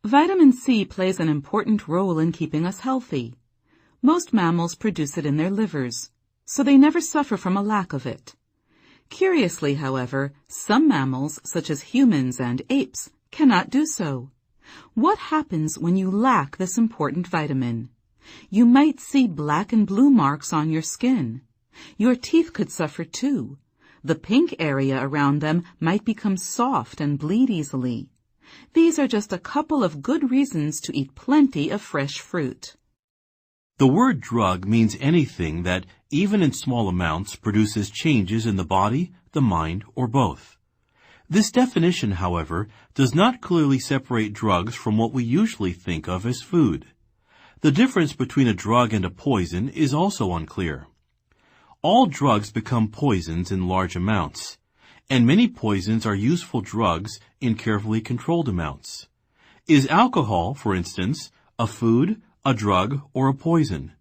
Vitamin C plays an important role in keeping us healthy. Most mammals produce it in their livers, so they never suffer from a lack of it. Curiously, however, some mammals, such as humans and apes, cannot do so. What happens when you lack this important vitamin? You might see black and blue marks on your skin. Your teeth could suffer too. The pink area around them might become soft and bleed easily. These are just a couple of good reasons to eat plenty of fresh fruit. The word drug means anything that, even in small amounts, produces changes in the body, the mind, or both. This definition, however, does not clearly separate drugs from what we usually think of as food. The difference between a drug and a poison is also unclear. All drugs become poisons in large amounts, and many poisons are useful drugs in carefully controlled amounts. Is alcohol, for instance, a food, a drug, or a poison?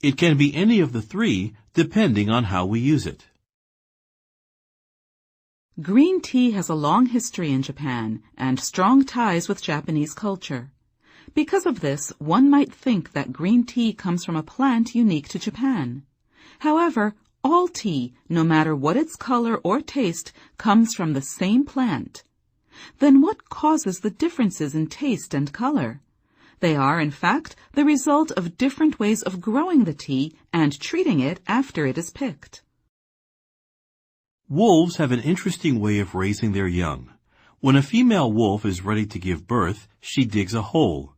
It can be any of the three, depending on how we use it. Green tea has a long history in Japan and strong ties with Japanese culture. Because of this, one might think that green tea comes from a plant unique to Japan. However, all tea, no matter what its color or taste, comes from the same plant. Then what causes the differences in taste and color? They are, in fact, the result of different ways of growing the tea and treating it after it is picked. Wolves have an interesting way of raising their young. When a female wolf is ready to give birth, she digs a hole.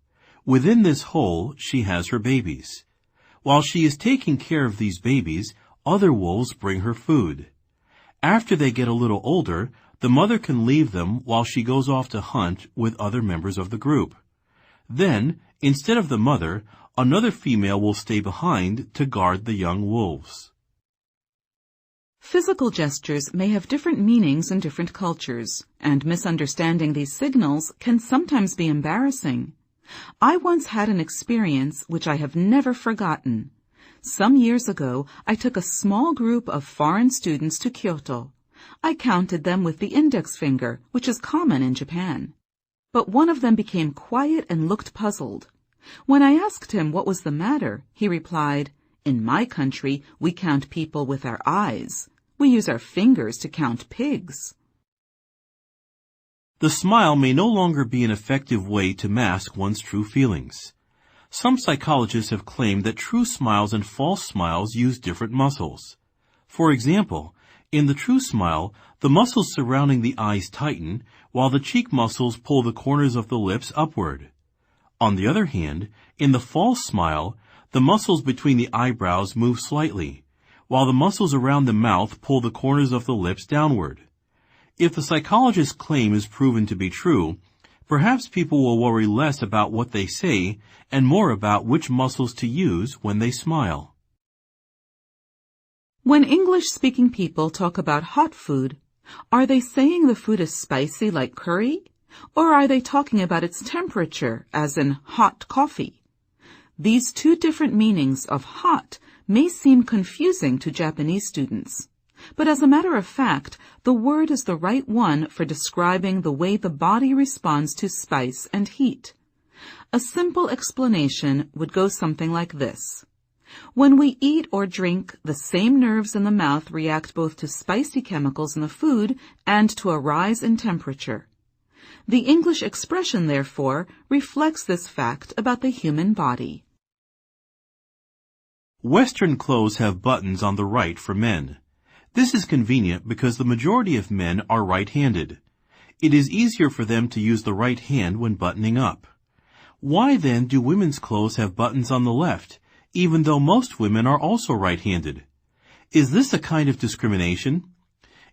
Within this hole, she has her babies. While she is taking care of these babies, other wolves bring her food. After they get a little older, the mother can leave them while she goes off to hunt with other members of the group. Then, instead of the mother, another female will stay behind to guard the young wolves. Physical gestures may have different meanings in different cultures, and misunderstanding these signals can sometimes be embarrassing. I once had an experience which I have never forgotten. Some years ago, I took a small group of foreign students to Kyoto. I counted them with the index finger, which is common in Japan. But one of them became quiet and looked puzzled. When I asked him what was the matter, he replied, "In my country, we count people with our eyes. We use our fingers to count pigs." The smile may no longer be an effective way to mask one's true feelings. Some psychologists have claimed that true smiles and false smiles use different muscles. For example, in the true smile, the muscles surrounding the eyes tighten, while the cheek muscles pull the corners of the lips upward. On the other hand, in the false smile, the muscles between the eyebrows move slightly, while the muscles around the mouth pull the corners of the lips downward. If the psychologist's claim is proven to be true, perhaps people will worry less about what they say and more about which muscles to use when they smile. When English-speaking people talk about hot food, are they saying the food is spicy like curry? Or are they talking about its temperature, as in hot coffee? These two different meanings of hot may seem confusing to Japanese students. But as a matter of fact, the word is the right one for describing the way the body responds to spice and heat. A simple explanation would go something like this. When we eat or drink, the same nerves in the mouth react both to spicy chemicals in the food and to a rise in temperature. The English expression, therefore, reflects this fact about the human body. Western clothes have buttons on the right for men. This is convenient because the majority of men are right-handed. It is easier for them to use the right hand when buttoning up. Why then do women's clothes have buttons on the left, even though most women are also right-handed? Is this a kind of discrimination?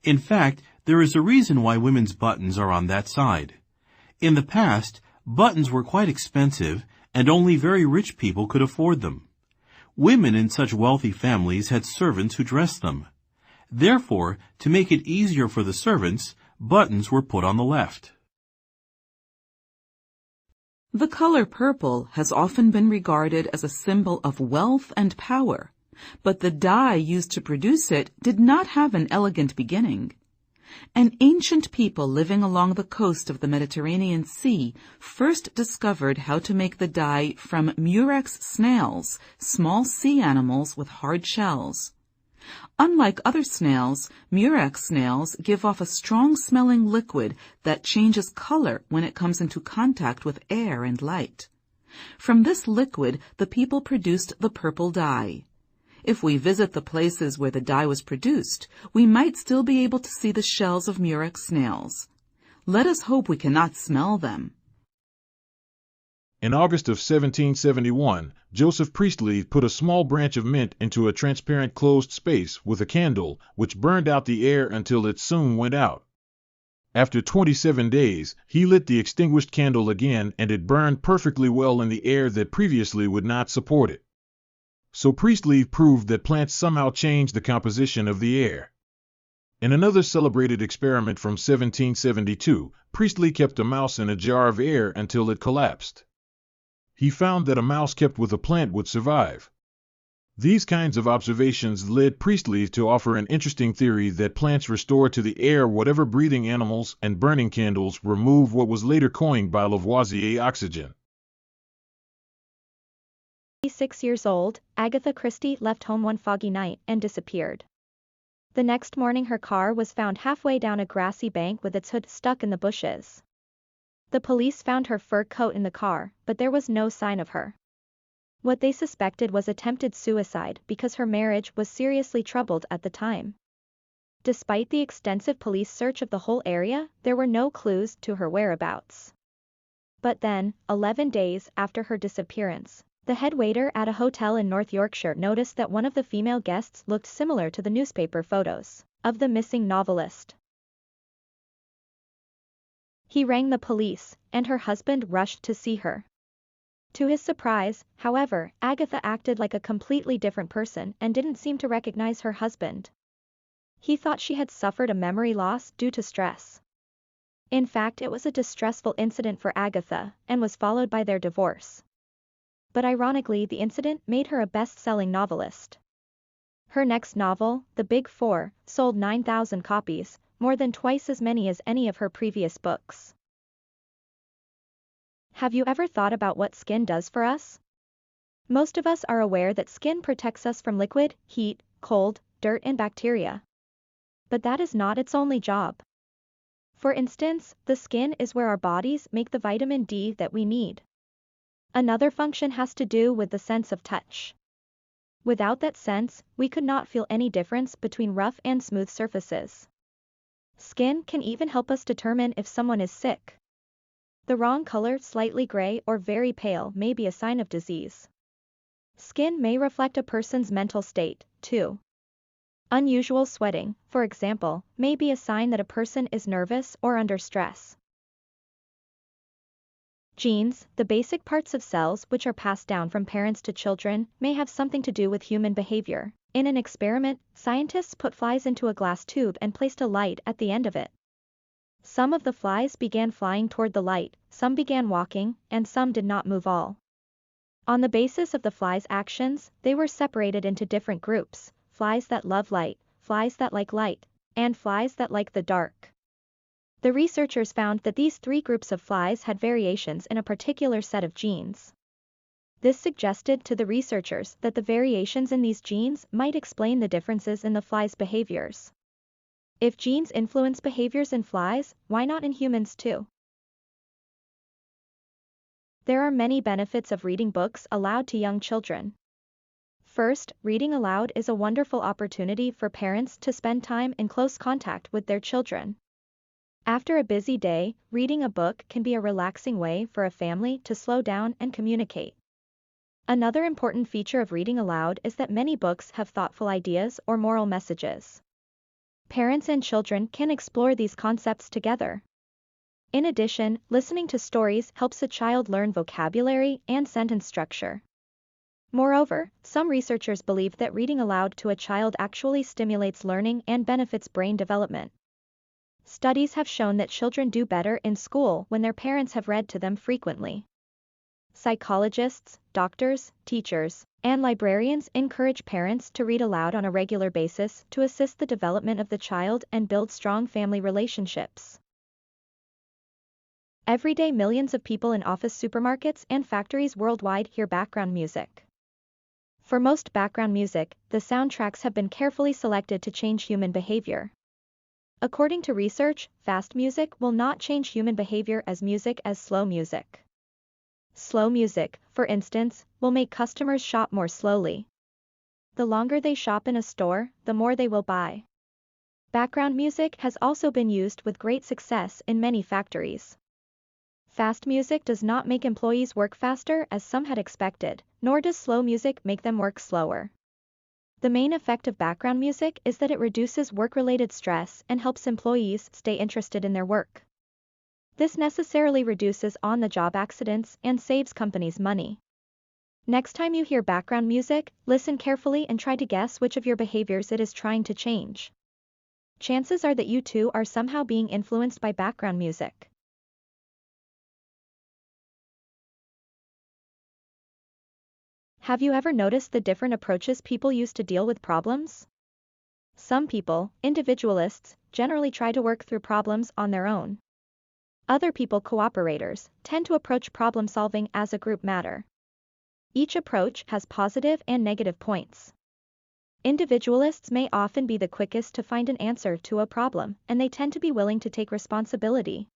In fact, there is a reason why women's buttons are on that side. In the past, buttons were quite expensive, and only very rich people could afford them. Women in such wealthy families had servants who dressed them. Therefore, to make it easier for the servants, buttons were put on the left. The color purple has often been regarded as a symbol of wealth and power, but the dye used to produce it did not have an elegant beginning. An ancient people living along the coast of the Mediterranean Sea first discovered how to make the dye from murex snails, small sea animals with hard shells. Unlike other snails, murex snails give off a strong-smelling liquid that changes color when it comes into contact with air and light. From this liquid, the people produced the purple dye. If we visit the places where the dye was produced, we might still be able to see the shells of murex snails. Let us hope we cannot smell them. In August of 1771, Joseph Priestley put a small branch of mint into a transparent closed space with a candle, which burned out the air until it soon went out. After 27 days, he lit the extinguished candle again, and it burned perfectly well in the air that previously would not support it. So Priestley proved that plants somehow change the composition of the air. In another celebrated experiment from 1772, Priestley kept a mouse in a jar of air until it collapsed. He found that a mouse kept with a plant would survive. These kinds of observations led Priestley to offer an interesting theory that plants restore to the air whatever breathing animals, and burning candles remove what was later coined by Lavoisier, oxygen. 6 years old, Agatha Christie left home one foggy night and disappeared. The next morning her car was found halfway down a grassy bank with its hood stuck in the bushes. The police found her fur coat in the car, but there was no sign of her. What they suspected was attempted suicide because her marriage was seriously troubled at the time. Despite the extensive police search of the whole area, there were no clues to her whereabouts. But then, 11 days after her disappearance, the head waiter at a hotel in North Yorkshire noticed that one of the female guests looked similar to the newspaper photos of the missing novelist. He rang the police, and her husband rushed to see her. To his surprise, however, Agatha acted like a completely different person and didn't seem to recognize her husband. He thought she had suffered a memory loss due to stress. In fact, it was a distressful incident for Agatha, and was followed by their divorce. But ironically, the incident made her a best-selling novelist. Her next novel, The Big Four, sold 9,000 copies, more than twice as many as any of her previous books. Have you ever thought about what skin does for us? Most of us are aware that skin protects us from liquid, heat, cold, dirt and bacteria. But that is not its only job. For instance, the skin is where our bodies make the vitamin D that we need. Another function has to do with the sense of touch. Without that sense, we could not feel any difference between rough and smooth surfaces. Skin can even help us determine if someone is sick. The wrong color, slightly gray or very pale, may be a sign of disease. Skin may reflect a person's mental state, too. Unusual sweating, for example, may be a sign that a person is nervous or under stress. Genes, the basic parts of cells which are passed down from parents to children, may have something to do with human behavior. In an experiment, scientists put flies into a glass tube and placed a light at the end of it. Some of the flies began flying toward the light, some began walking, and some did not move all. On the basis of the flies' actions, they were separated into different groups: flies that love light, flies that like light, and flies that like the dark. The researchers found that these three groups of flies had variations in a particular set of genes. This suggested to the researchers that the variations in these genes might explain the differences in the flies' behaviors. If genes influence behaviors in flies, why not in humans too? There are many benefits of reading books aloud to young children. First, reading aloud is a wonderful opportunity for parents to spend time in close contact with their children. After a busy day, reading a book can be a relaxing way for a family to slow down and communicate. Another important feature of reading aloud is that many books have thoughtful ideas or moral messages. Parents and children can explore these concepts together. In addition, listening to stories helps a child learn vocabulary and sentence structure. Moreover, some researchers believe that reading aloud to a child actually stimulates learning and benefits brain development. Studies have shown that children do better in school when their parents have read to them frequently. Psychologists, doctors, teachers, and librarians encourage parents to read aloud on a regular basis to assist the development of the child and build strong family relationships. Every day, millions of people in office, supermarkets, and factories worldwide hear background music. For most background music, the soundtracks have been carefully selected to change human behavior. According to research, fast music will not change human behavior as slow music. Slow music, for instance, will make customers shop more slowly. The longer they shop in a store, the more they will buy. Background music has also been used with great success in many factories. Fast music does not make employees work faster as some had expected, nor does slow music make them work slower. The main effect of background music is that it reduces work-related stress and helps employees stay interested in their work. This necessarily reduces on-the-job accidents and saves companies money. Next time you hear background music, listen carefully and try to guess which of your behaviors it is trying to change. Chances are that you too are somehow being influenced by background music. Have you ever noticed the different approaches people use to deal with problems? Some people, individualists, generally try to work through problems on their own. Other people, cooperators, tend to approach problem solving as a group matter. Each approach has positive and negative points. Individualists may often be the quickest to find an answer to a problem, and they tend to be willing to take responsibility.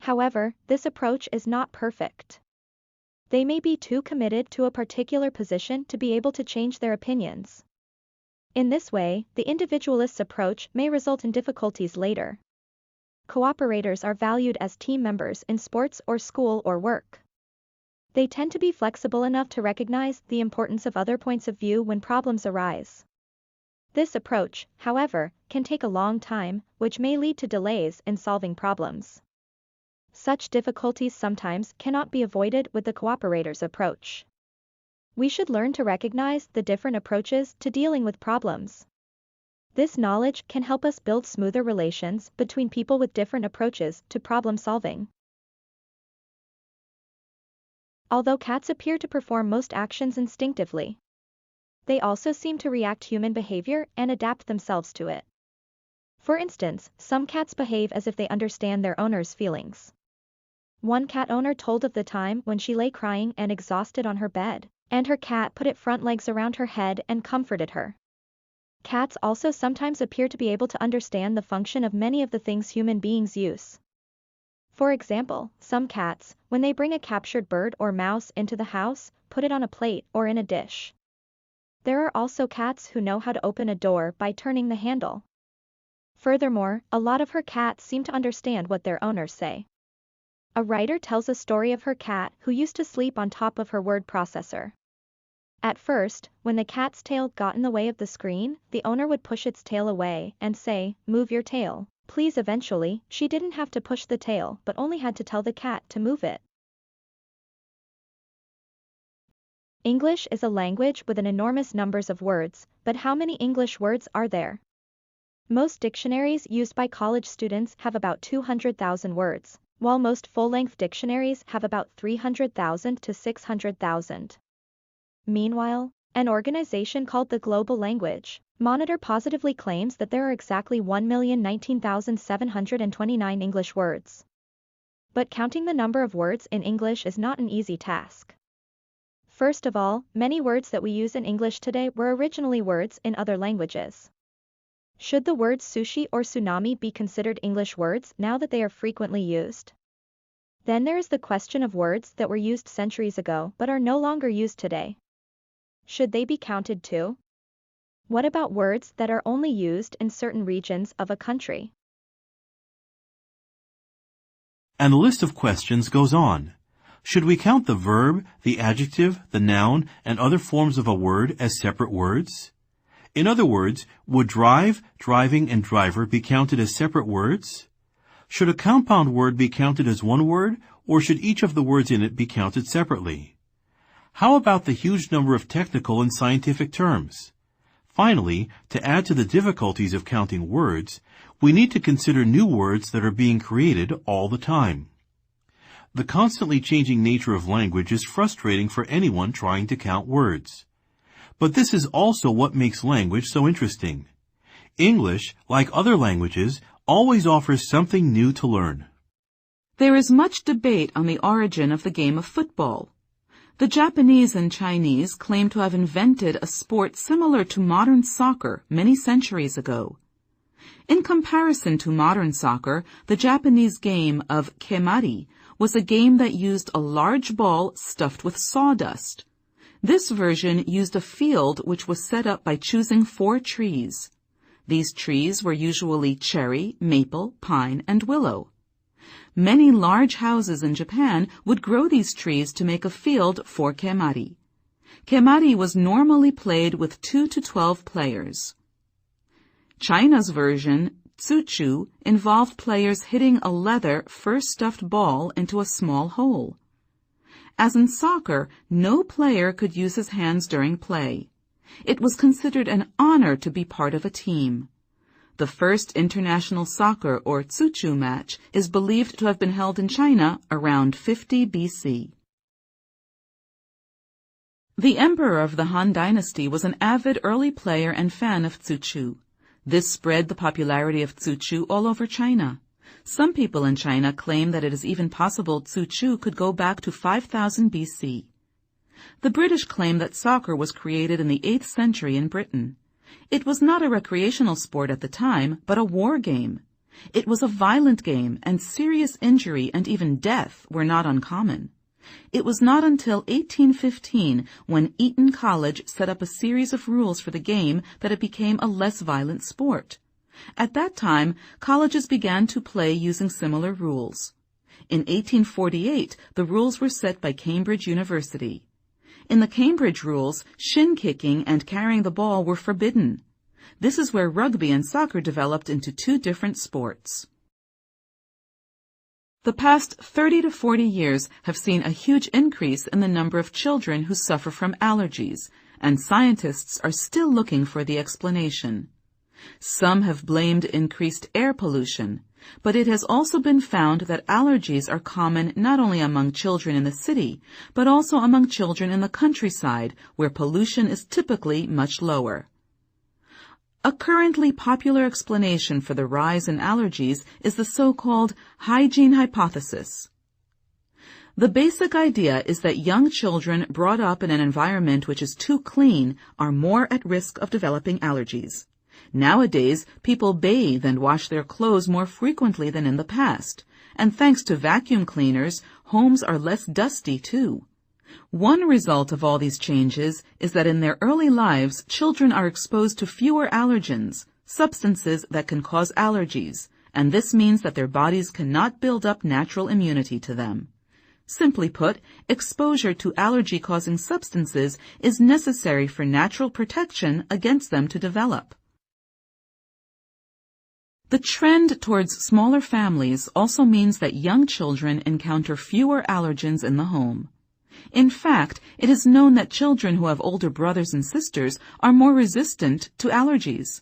However, this approach is not perfect. They may be too committed to a particular position to be able to change their opinions. In this way, the individualist's approach may result in difficulties later. Cooperators are valued as team members in sports or school or work. They tend to be flexible enough to recognize the importance of other points of view when problems arise. This approach, however, can take a long time, which may lead to delays in solving problems. Such difficulties sometimes cannot be avoided with the cooperator's approach. We should learn to recognize the different approaches to dealing with problems. This knowledge can help us build smoother relations between people with different approaches to problem solving. Although cats appear to perform most actions instinctively, they also seem to react to human behavior and adapt themselves to it. For instance, some cats behave as if they understand their owner's feelings. One cat owner told of the time when she lay crying and exhausted on her bed, and her cat put its front legs around her head and comforted her. Cats also sometimes appear to be able to understand the function of many of the things human beings use. For example, some cats, when they bring a captured bird or mouse into the house, put it on a plate or in a dish. There are also cats who know how to open a door by turning the handle. Furthermore, a lot of her cats seem to understand what their owners say. A writer tells a story of her cat who used to sleep on top of her word processor. At first, when the cat's tail got in the way of the screen, the owner would push its tail away and say, "Move your tail, please." Eventually, she didn't have to push the tail but only had to tell the cat to move it. English is a language with an enormous numbers of words, but how many English words are there? Most dictionaries used by college students have about 200,000 words, while most full-length dictionaries have about 300,000 to 600,000. Meanwhile, an organization called the Global Language Monitor positively claims that there are exactly 1,019,729 English words. But counting the number of words in English is not an easy task. First of all, many words that we use in English today were originally words in other languages. Should the words sushi or tsunami be considered English words now that they are frequently used? Then there is the question of words that were used centuries ago but are no longer used today. Should they be counted too? What about words that are only used in certain regions of a country? And the list of questions goes on. Should we count the verb, the adjective, the noun, and other forms of a word as separate words? In other words, would drive, driving, and driver be counted as separate words? Should a compound word be counted as one word, or should each of the words in it be counted separately? How about the huge number of technical and scientific terms? Finally, to add to the difficulties of counting words, we need to consider new words that are being created all the time. The constantly changing nature of language is frustrating for anyone trying to count words. But this is also what makes language so interesting. English, like other languages, always offers something new to learn. There is much debate on the origin of the game of football. The Japanese and Chinese claim to have invented a sport similar to modern soccer many centuries ago. In comparison to modern soccer, the Japanese game of kemari was a game that used a large ball stuffed with sawdust. This version used a field which was set up by choosing 4 trees. These trees were usually cherry, maple, pine, and willow. Many large houses in Japan would grow these trees to make a field for kemari. Kemari was normally played with 2 to 12 players. China's version, tsuchu, involved players hitting a leather fur-stuffed ball into a small hole. As in soccer, no player could use his hands during play. It was considered an honor to be part of a team. The first international soccer or tsuchu match is believed to have been held in China around 50 BC. The emperor of the Han Dynasty was an avid early player and fan of tsuchu. This spread the popularity of tsuchu all over China. Some people in China claim that it is even possible tsuchu could go back to 5000 BC. The British claim that soccer was created in the 8th century in Britain. It was not a recreational sport at the time, but a war game. It was a violent game, and serious injury and even death were not uncommon. It was not until 1815, when Eton College set up a series of rules for the game, that it became a less violent sport. At that time, colleges began to play using similar rules. In 1848, the rules were set by Cambridge University. In the Cambridge rules, shin kicking and carrying the ball were forbidden. This is where rugby and soccer developed into 2 different sports. The past 30 to 40 years have seen a huge increase in the number of children who suffer from allergies, and scientists are still looking for the explanation. Some have blamed increased air pollution, but it has also been found that allergies are common not only among children in the city, but also among children in the countryside, where pollution is typically much lower. A currently popular explanation for the rise in allergies is the so-called hygiene hypothesis. The basic idea is that young children brought up in an environment which is too clean are more at risk of developing allergies. Nowadays, people bathe and wash their clothes more frequently than in the past, and thanks to vacuum cleaners, homes are less dusty too. One result of all these changes is that in their early lives, children are exposed to fewer allergens, substances that can cause allergies, and this means that their bodies cannot build up natural immunity to them. Simply put, exposure to allergy-causing substances is necessary for natural protection against them to develop. The trend towards smaller families also means that young children encounter fewer allergens in the home. In fact, it is known that children who have older brothers and sisters are more resistant to allergies.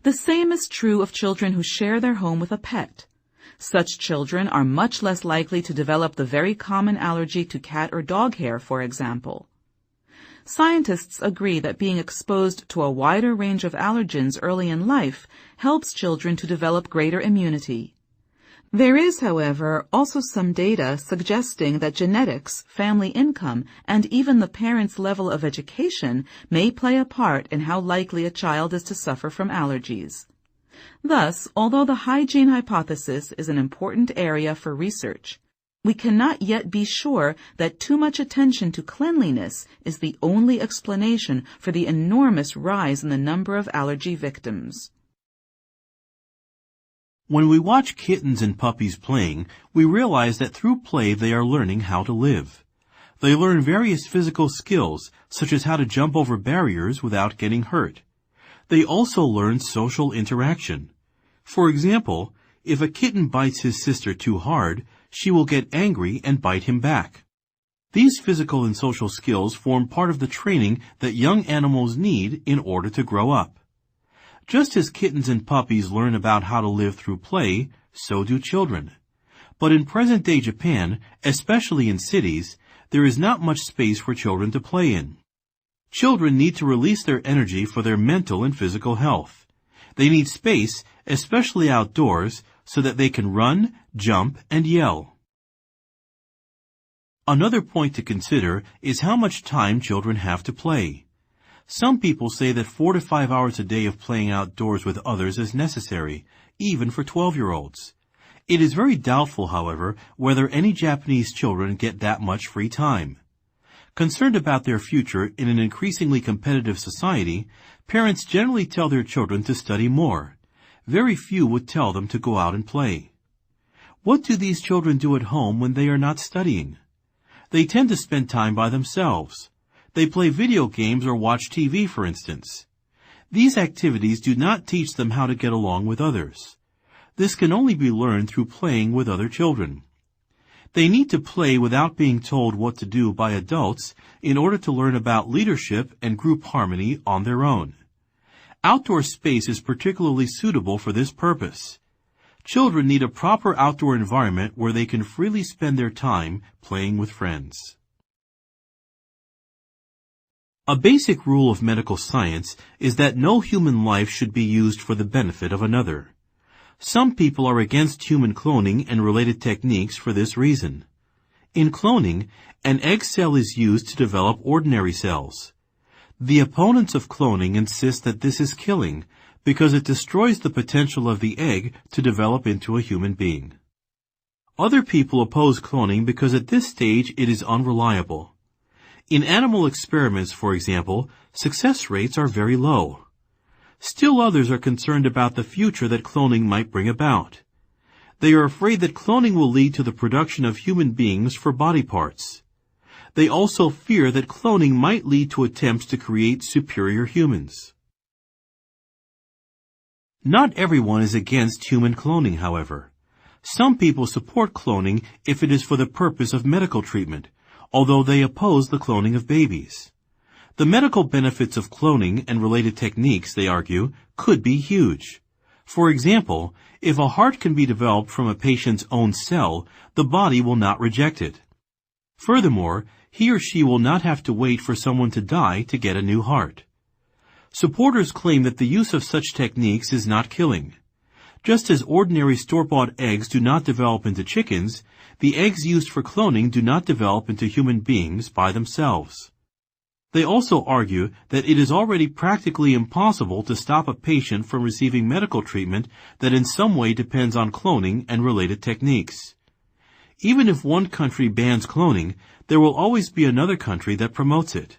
The same is true of children who share their home with a pet. Such children are much less likely to develop the very common allergy to cat or dog hair, for example. Scientists agree that being exposed to a wider range of allergens early in life helps children to develop greater immunity. There is, however, also some data suggesting that genetics, family income, and even the parent's level of education may play a part in how likely a child is to suffer from allergies. Thus, although the hygiene hypothesis is an important area for research, we cannot yet be sure that too much attention to cleanliness is the only explanation for the enormous rise in the number of allergy victims. When we watch kittens and puppies playing, we realize that through play they are learning how to live. They learn various physical skills, such as how to jump over barriers without getting hurt. They also learn social interaction. For example, if a kitten bites his sister too hard, she will get angry and bite him back. These physical and social skills form part of the training that young animals need in order to grow up. Just as kittens and puppies learn about how to live through play, so do children. But in present-day Japan, especially in cities, there is not much space for children to play in. Children need to release their energy for their mental and physical health. They need space, especially outdoors, so that they can run, jump, and yell. Another point to consider is how much time children have to play. Some people say that 4 to 5 hours a day of playing outdoors with others is necessary, even for 12-year-olds. It is very doubtful, however, whether any Japanese children get that much free time. Concerned about their future in an increasingly competitive society, parents generally tell their children to study more. Very few would tell them to go out and play. What do these children do at home when they are not studying? They tend to spend time by themselves. They play video games or watch TV, for instance. These activities do not teach them how to get along with others. This can only be learned through playing with other children. They need to play without being told what to do by adults in order to learn about leadership and group harmony on their own. Outdoor space is particularly suitable for this purpose. Children need a proper outdoor environment where they can freely spend their time playing with friends. A basic rule of medical science is that no human life should be used for the benefit of another. Some people are against human cloning and related techniques for this reason. In cloning, an egg cell is used to develop ordinary cells. The opponents of cloning insist that this is killing because it destroys the potential of the egg to develop into a human being. Other people oppose cloning because at this stage it is unreliable. In animal experiments, for example, success rates are very low. Still others are concerned about the future that cloning might bring about. They are afraid that cloning will lead to the production of human beings for body parts. They also fear that cloning might lead to attempts to create superior humans. Not everyone is against human cloning, however. Some people support cloning if it is for the purpose of medical treatment, although they oppose the cloning of babies. The medical benefits of cloning and related techniques, they argue, could be huge. For example, if a heart can be developed from a patient's own cell, the body will not reject it. Furthermore, he or she will not have to wait for someone to die to get a new heart. Supporters claim that the use of such techniques is not killing. Just as ordinary store-bought eggs do not develop into chickens, the eggs used for cloning do not develop into human beings by themselves. They also argue that it is already practically impossible to stop a patient from receiving medical treatment that in some way depends on cloning and related techniques. Even if one country bans cloning, there will always be another country that promotes it.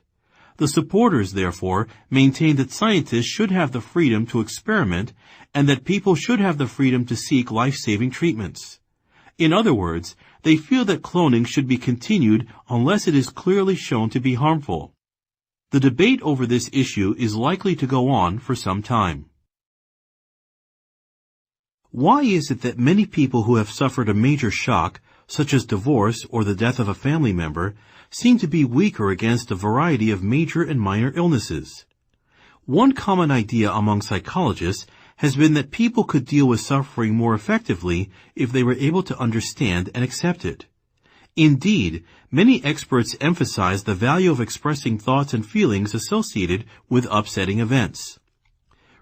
The supporters, therefore, maintain that scientists should have the freedom to experiment and that people should have the freedom to seek life-saving treatments. In other words, they feel that cloning should be continued unless it is clearly shown to be harmful. The debate over this issue is likely to go on for some time. Why is it that many people who have suffered a major shock, such as divorce or the death of a family member, seem to be weaker against a variety of major and minor illnesses? One common idea among psychologists has been that people could deal with suffering more effectively if they were able to understand and accept it. Indeed, many experts emphasize the value of expressing thoughts and feelings associated with upsetting events.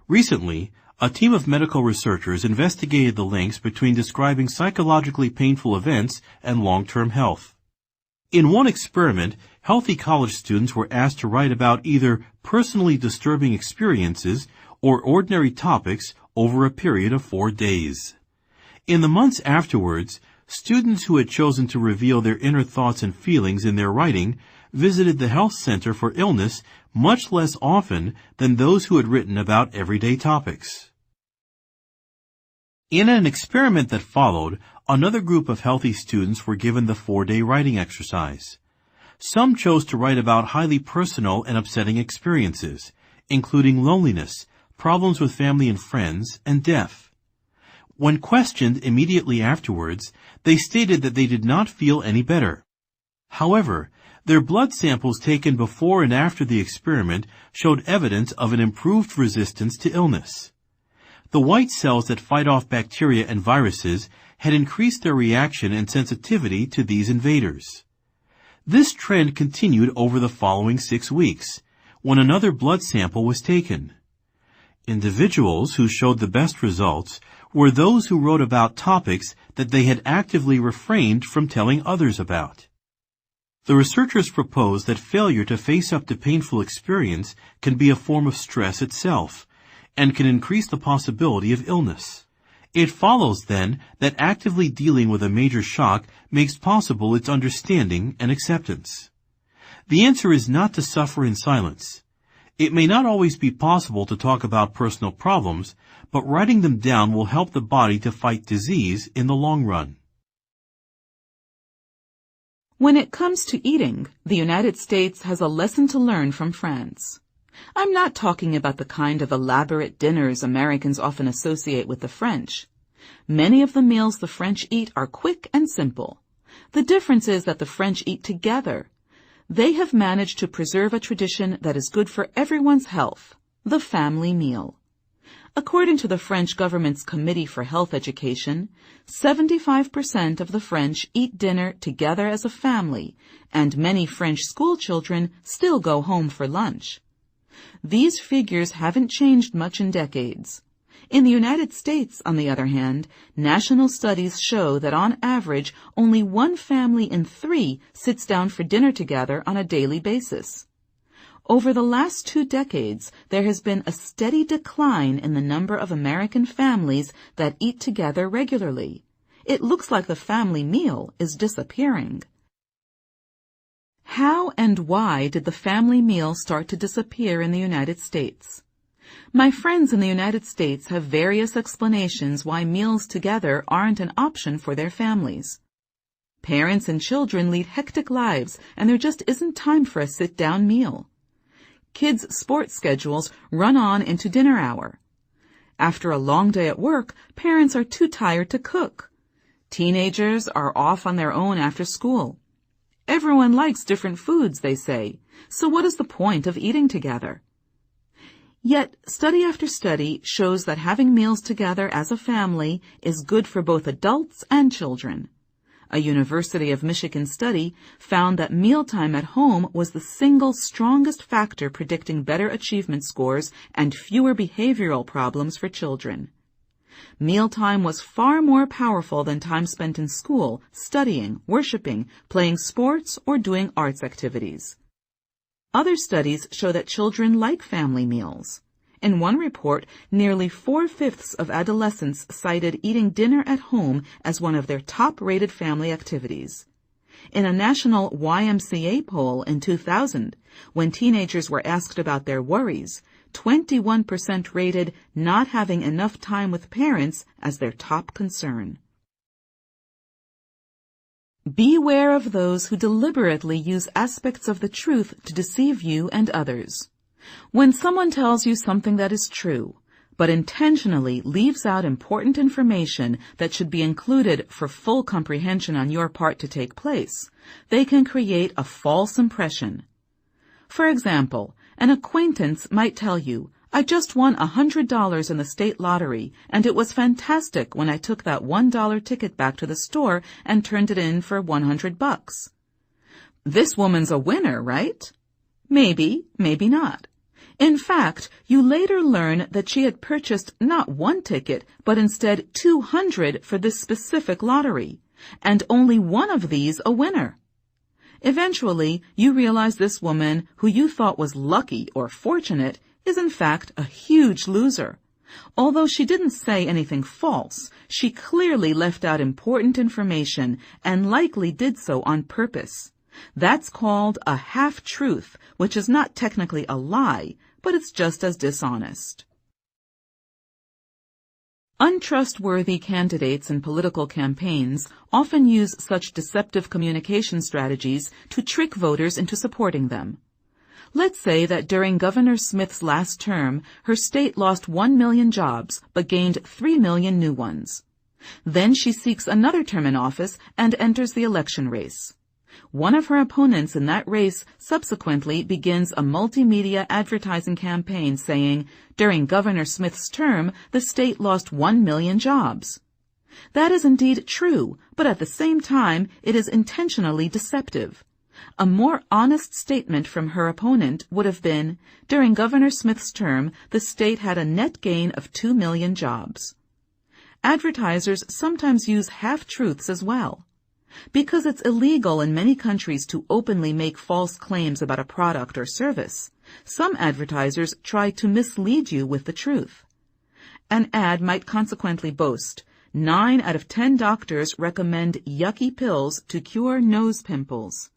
Recently, a team of medical researchers investigated the links between describing psychologically painful events and long-term health. In one experiment, healthy college students were asked to write about either personally disturbing experiences or ordinary topics over a period of 4 days. In the months afterwards, students who had chosen to reveal their inner thoughts and feelings in their writing visited the health center for illness much less often than those who had written about everyday topics. In an experiment that followed, another group of healthy students were given the 4-day writing exercise. Some chose to write about highly personal and upsetting experiences, including loneliness, problems with family and friends, and death. When questioned immediately afterwards, they stated that they did not feel any better. However, their blood samples taken before and after the experiment showed evidence of an improved resistance to illness. The white cells that fight off bacteria and viruses had increased their reaction and sensitivity to these invaders. This trend continued over the following 6 weeks, when another blood sample was taken. Individuals who showed the best results were those who wrote about topics that they had actively refrained from telling others about. The researchers proposed that failure to face up to painful experience can be a form of stress itself, and can increase the possibility of illness. It follows, then, that actively dealing with a major shock makes possible its understanding and acceptance. The answer is not to suffer in silence. It may not always be possible to talk about personal problems, but writing them down will help the body to fight disease in the long run. When it comes to eating, the United States has a lesson to learn from France. I'm not talking about the kind of elaborate dinners Americans often associate with the French. Many of the meals the French eat are quick and simple. The difference is that the French eat together. They have managed to preserve a tradition that is good for everyone's health, the family meal. According to the French government's Committee for Health Education, 75% of the French eat dinner together as a family, and many French school children still go home for lunch. These figures haven't changed much in decades. In the United States, on the other hand, national studies show that on average, only 1 family in 3 sits down for dinner together on a daily basis. Over the last 2 decades, there has been a steady decline in the number of American families that eat together regularly. It looks like the family meal is disappearing. How and why did the family meal start to disappear in the United States? My friends in the United States have various explanations why meals together aren't an option for their families. Parents and children lead hectic lives, and there just isn't time for a sit-down meal. Kids' sports schedules run on into dinner hour. After a long day at work, parents are too tired to cook. Teenagers are off on their own after school. Everyone likes different foods, they say, so what is the point of eating together? Yet, study after study shows that having meals together as a family is good for both adults and children. A University of Michigan study found that mealtime at home was the single strongest factor predicting better achievement scores and fewer behavioral problems for children. Mealtime was far more powerful than time spent in school, studying, worshiping, playing sports, or doing arts activities. Other studies show that children like family meals. In one report, nearly 4/5 of adolescents cited eating dinner at home as one of their top-rated family activities. In a national YMCA poll in 2000, when teenagers were asked about their worries, 21% rated not having enough time with parents as their top concern. Beware of those who deliberately use aspects of the truth to deceive you and others. When someone tells you something that is true, but intentionally leaves out important information that should be included for full comprehension on your part to take place, they can create a false impression. For example, an acquaintance might tell you, "I just won $100 in the state lottery, and it was fantastic when I took that $1 ticket back to the store and turned it in for $100. This woman's a winner, right? Maybe, maybe not. In fact, you later learn that she had purchased not 1 ticket, but instead 200 for this specific lottery, and only one of these a winner. Eventually, you realize this woman, who you thought was lucky or fortunate, is in fact a huge loser. Although she didn't say anything false, she clearly left out important information and likely did so on purpose. That's called a half-truth, which is not technically a lie, but it's just as dishonest. Untrustworthy candidates in political campaigns often use such deceptive communication strategies to trick voters into supporting them. Let's say that during Governor Smith's last term, her state lost 1 million jobs, but gained 3 million new ones. Then she seeks another term in office and enters the election race. One of her opponents in that race subsequently begins a multimedia advertising campaign saying, during Governor Smith's term, the state lost 1 million jobs. That is indeed true, but at the same time, it is intentionally deceptive. A more honest statement from her opponent would have been, during Governor Smith's term, the state had a net gain of 2 million jobs. Advertisers sometimes use half-truths as well. Because it's illegal in many countries to openly make false claims about a product or service, some advertisers try to mislead you with the truth. An ad might consequently boast, 9 out of 10 doctors recommend yucky pills to cure nose pimples.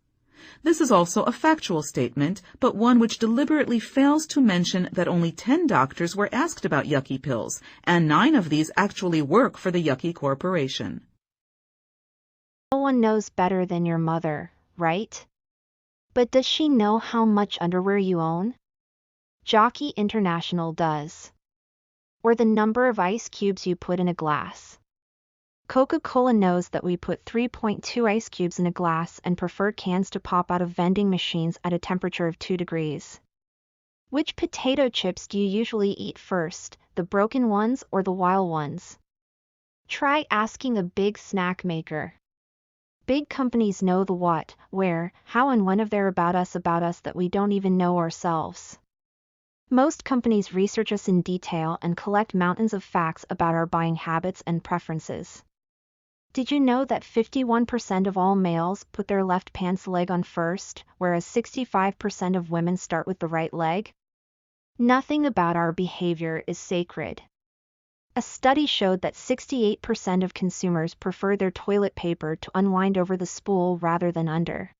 This is also a factual statement, but one which deliberately fails to mention that only 10 doctors were asked about yucky pills, and 9 of these actually work for the Yucky Corporation. No one knows better than your mother, right? But does she know how much underwear you own? Jockey International does. Or the number of ice cubes you put in a glass. Coca-Cola knows that we put 3.2 ice cubes in a glass and prefer cans to pop out of vending machines at a temperature of 2 degrees. Which potato chips do you usually eat first, the broken ones or the wild ones? Try asking a big snack maker. Big companies know the what, where, how and when of their about us that we don't even know ourselves. Most companies research us in detail and collect mountains of facts about our buying habits and preferences. Did you know that 51% of all males put their left pants leg on first, whereas 65% of women start with the right leg? Nothing about our behavior is sacred. A study showed that 68% of consumers prefer their toilet paper to unwind over the spool rather than under.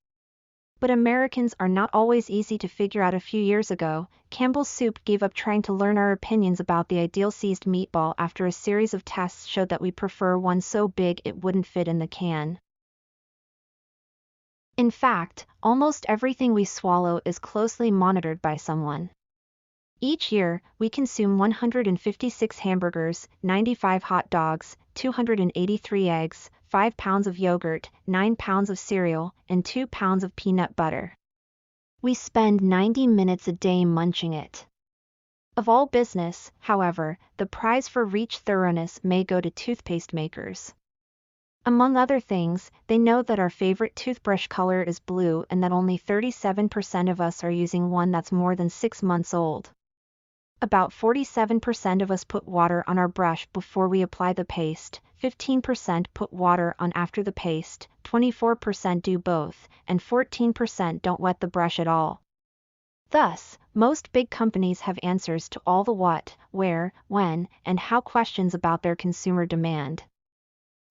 But Americans are not always easy to figure out. A few years ago, Campbell's Soup gave up trying to learn our opinions about the ideal sized meatball after a series of tests showed that we prefer one so big it wouldn't fit in the can. In fact, almost everything we swallow is closely monitored by someone. Each year, we consume 156 hamburgers, 95 hot dogs, 283 eggs, 5 pounds of yogurt, 9 pounds of cereal, and 2 pounds of peanut butter. We spend 90 minutes a day munching it. Of all business, however, the prize for reach thoroughness may go to toothpaste makers. Among other things, they know that our favorite toothbrush color is blue and that only 37% of us are using one that's more than 6 months old. About 47% of us put water on our brush before we apply the paste, 15% put water on after the paste, 24% do both, and 14% don't wet the brush at all. Thus, most big companies have answers to all the what, where, when, and how questions about their consumer demand.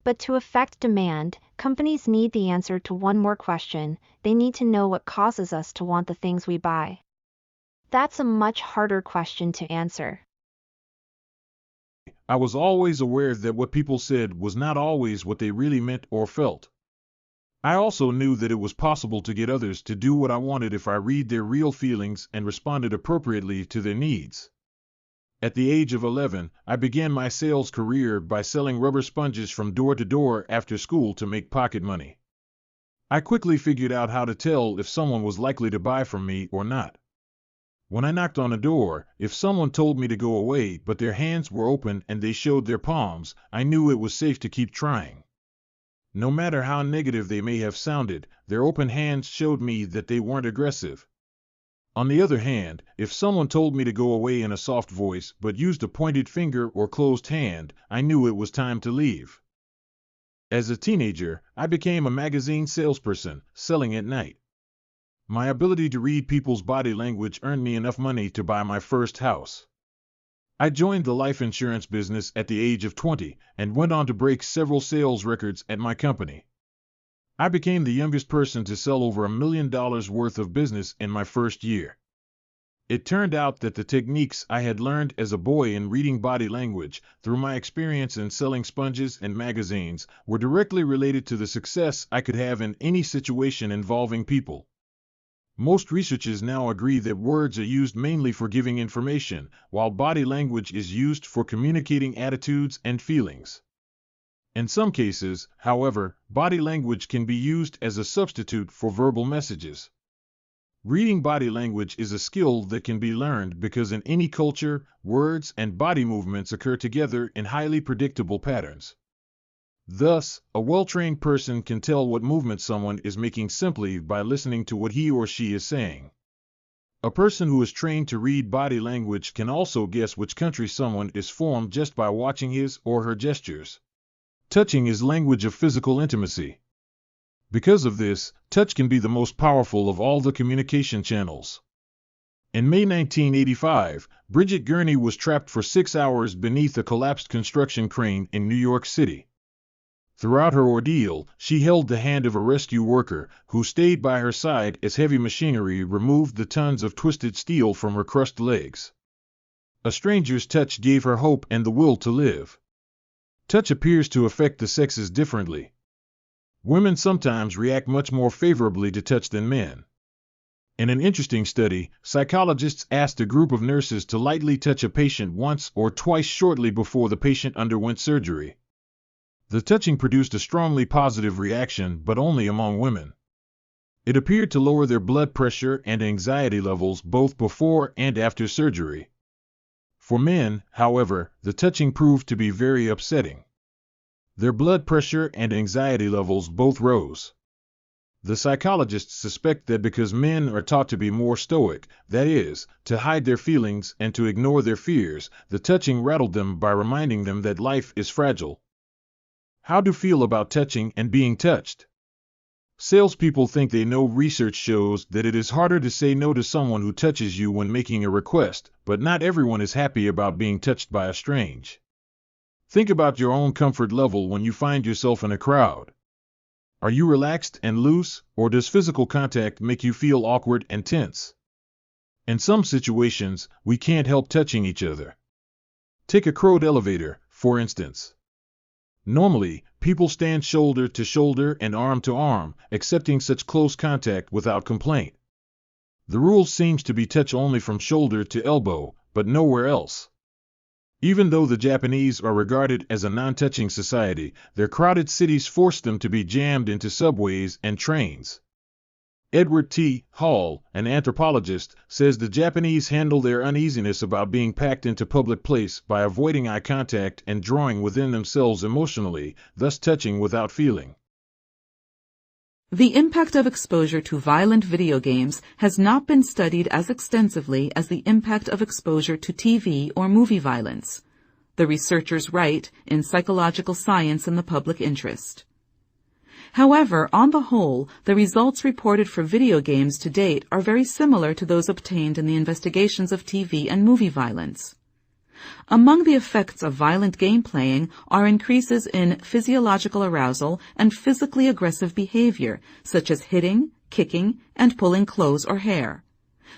But to affect demand, companies need the answer to one more question. They need to know what causes us to want the things we buy. That's a much harder question to answer. I was always aware that what people said was not always what they really meant or felt. I also knew that it was possible to get others to do what I wanted if I read their real feelings and responded appropriately to their needs. At the age of 11, I began my sales career by selling rubber sponges from door to door after school to make pocket money. I quickly figured out how to tell if someone was likely to buy from me or not. When I knocked on a door, if someone told me to go away but their hands were open and they showed their palms, I knew it was safe to keep trying. No matter how negative they may have sounded, their open hands showed me that they weren't aggressive. On the other hand, if someone told me to go away in a soft voice but used a pointed finger or closed hand, I knew it was time to leave. As a teenager, I became a magazine salesperson, selling at night. My ability to read people's body language earned me enough money to buy my first house. I joined the life insurance business at the age of 20 and went on to break several sales records at my company. I became the youngest person to sell over $1 million worth of business in my first year. It turned out that the techniques I had learned as a boy in reading body language through my experience in selling sponges and magazines were directly related to the success I could have in any situation involving people. Most researchers now agree that words are used mainly for giving information, while body language is used for communicating attitudes and feelings. In some cases, however, body language can be used as a substitute for verbal messages. Reading body language is a skill that can be learned because in any culture, words and body movements occur together in highly predictable patterns. Thus, a well-trained person can tell what movement someone is making simply by listening to what he or she is saying. A person who is trained to read body language can also guess which country someone is from just by watching his or her gestures. Touching is language of physical intimacy. Because of this, touch can be the most powerful of all the communication channels. In May 1985, Bridget Gurney was trapped for 6 hours beneath a collapsed construction crane in New York City. Throughout her ordeal, she held the hand of a rescue worker, who stayed by her side as heavy machinery removed the tons of twisted steel from her crushed legs. A stranger's touch gave her hope and the will to live. Touch appears to affect the sexes differently. Women sometimes react much more favorably to touch than men. In an interesting study, psychologists asked a group of nurses to lightly touch a patient once or twice shortly before the patient underwent surgery. The touching produced a strongly positive reaction, but only among women. It appeared to lower their blood pressure and anxiety levels both before and after surgery. For men, however, the touching proved to be very upsetting. Their blood pressure and anxiety levels both rose. The psychologists suspect that because men are taught to be more stoic, that is, to hide their feelings and to ignore their fears, the touching rattled them by reminding them that life is fragile. How to feel about touching and being touched? Salespeople think they know research shows that it is harder to say no to someone who touches you when making a request, but not everyone is happy about being touched by a strange. Think about your own comfort level when you find yourself in a crowd. Are you relaxed and loose, or does physical contact make you feel awkward and tense? In some situations, we can't help touching each other. Take a crowded elevator, for instance. Normally, people stand shoulder to shoulder and arm to arm, accepting such close contact without complaint. The rule seems to be touch only from shoulder to elbow, but nowhere else. Even though the Japanese are regarded as a non-touching society, their crowded cities force them to be jammed into subways and trains. Edward T. Hall, an anthropologist, says the Japanese handle their uneasiness about being packed into public place by avoiding eye contact and drawing within themselves emotionally, thus touching without feeling. The impact of exposure to violent video games has not been studied as extensively as the impact of exposure to TV or movie violence. The researchers write in Psychological Science in the Public Interest. However, on the whole, the results reported for video games to date are very similar to those obtained in the investigations of TV and movie violence. Among the effects of violent game playing are increases in physiological arousal and physically aggressive behavior, such as hitting, kicking, and pulling clothes or hair.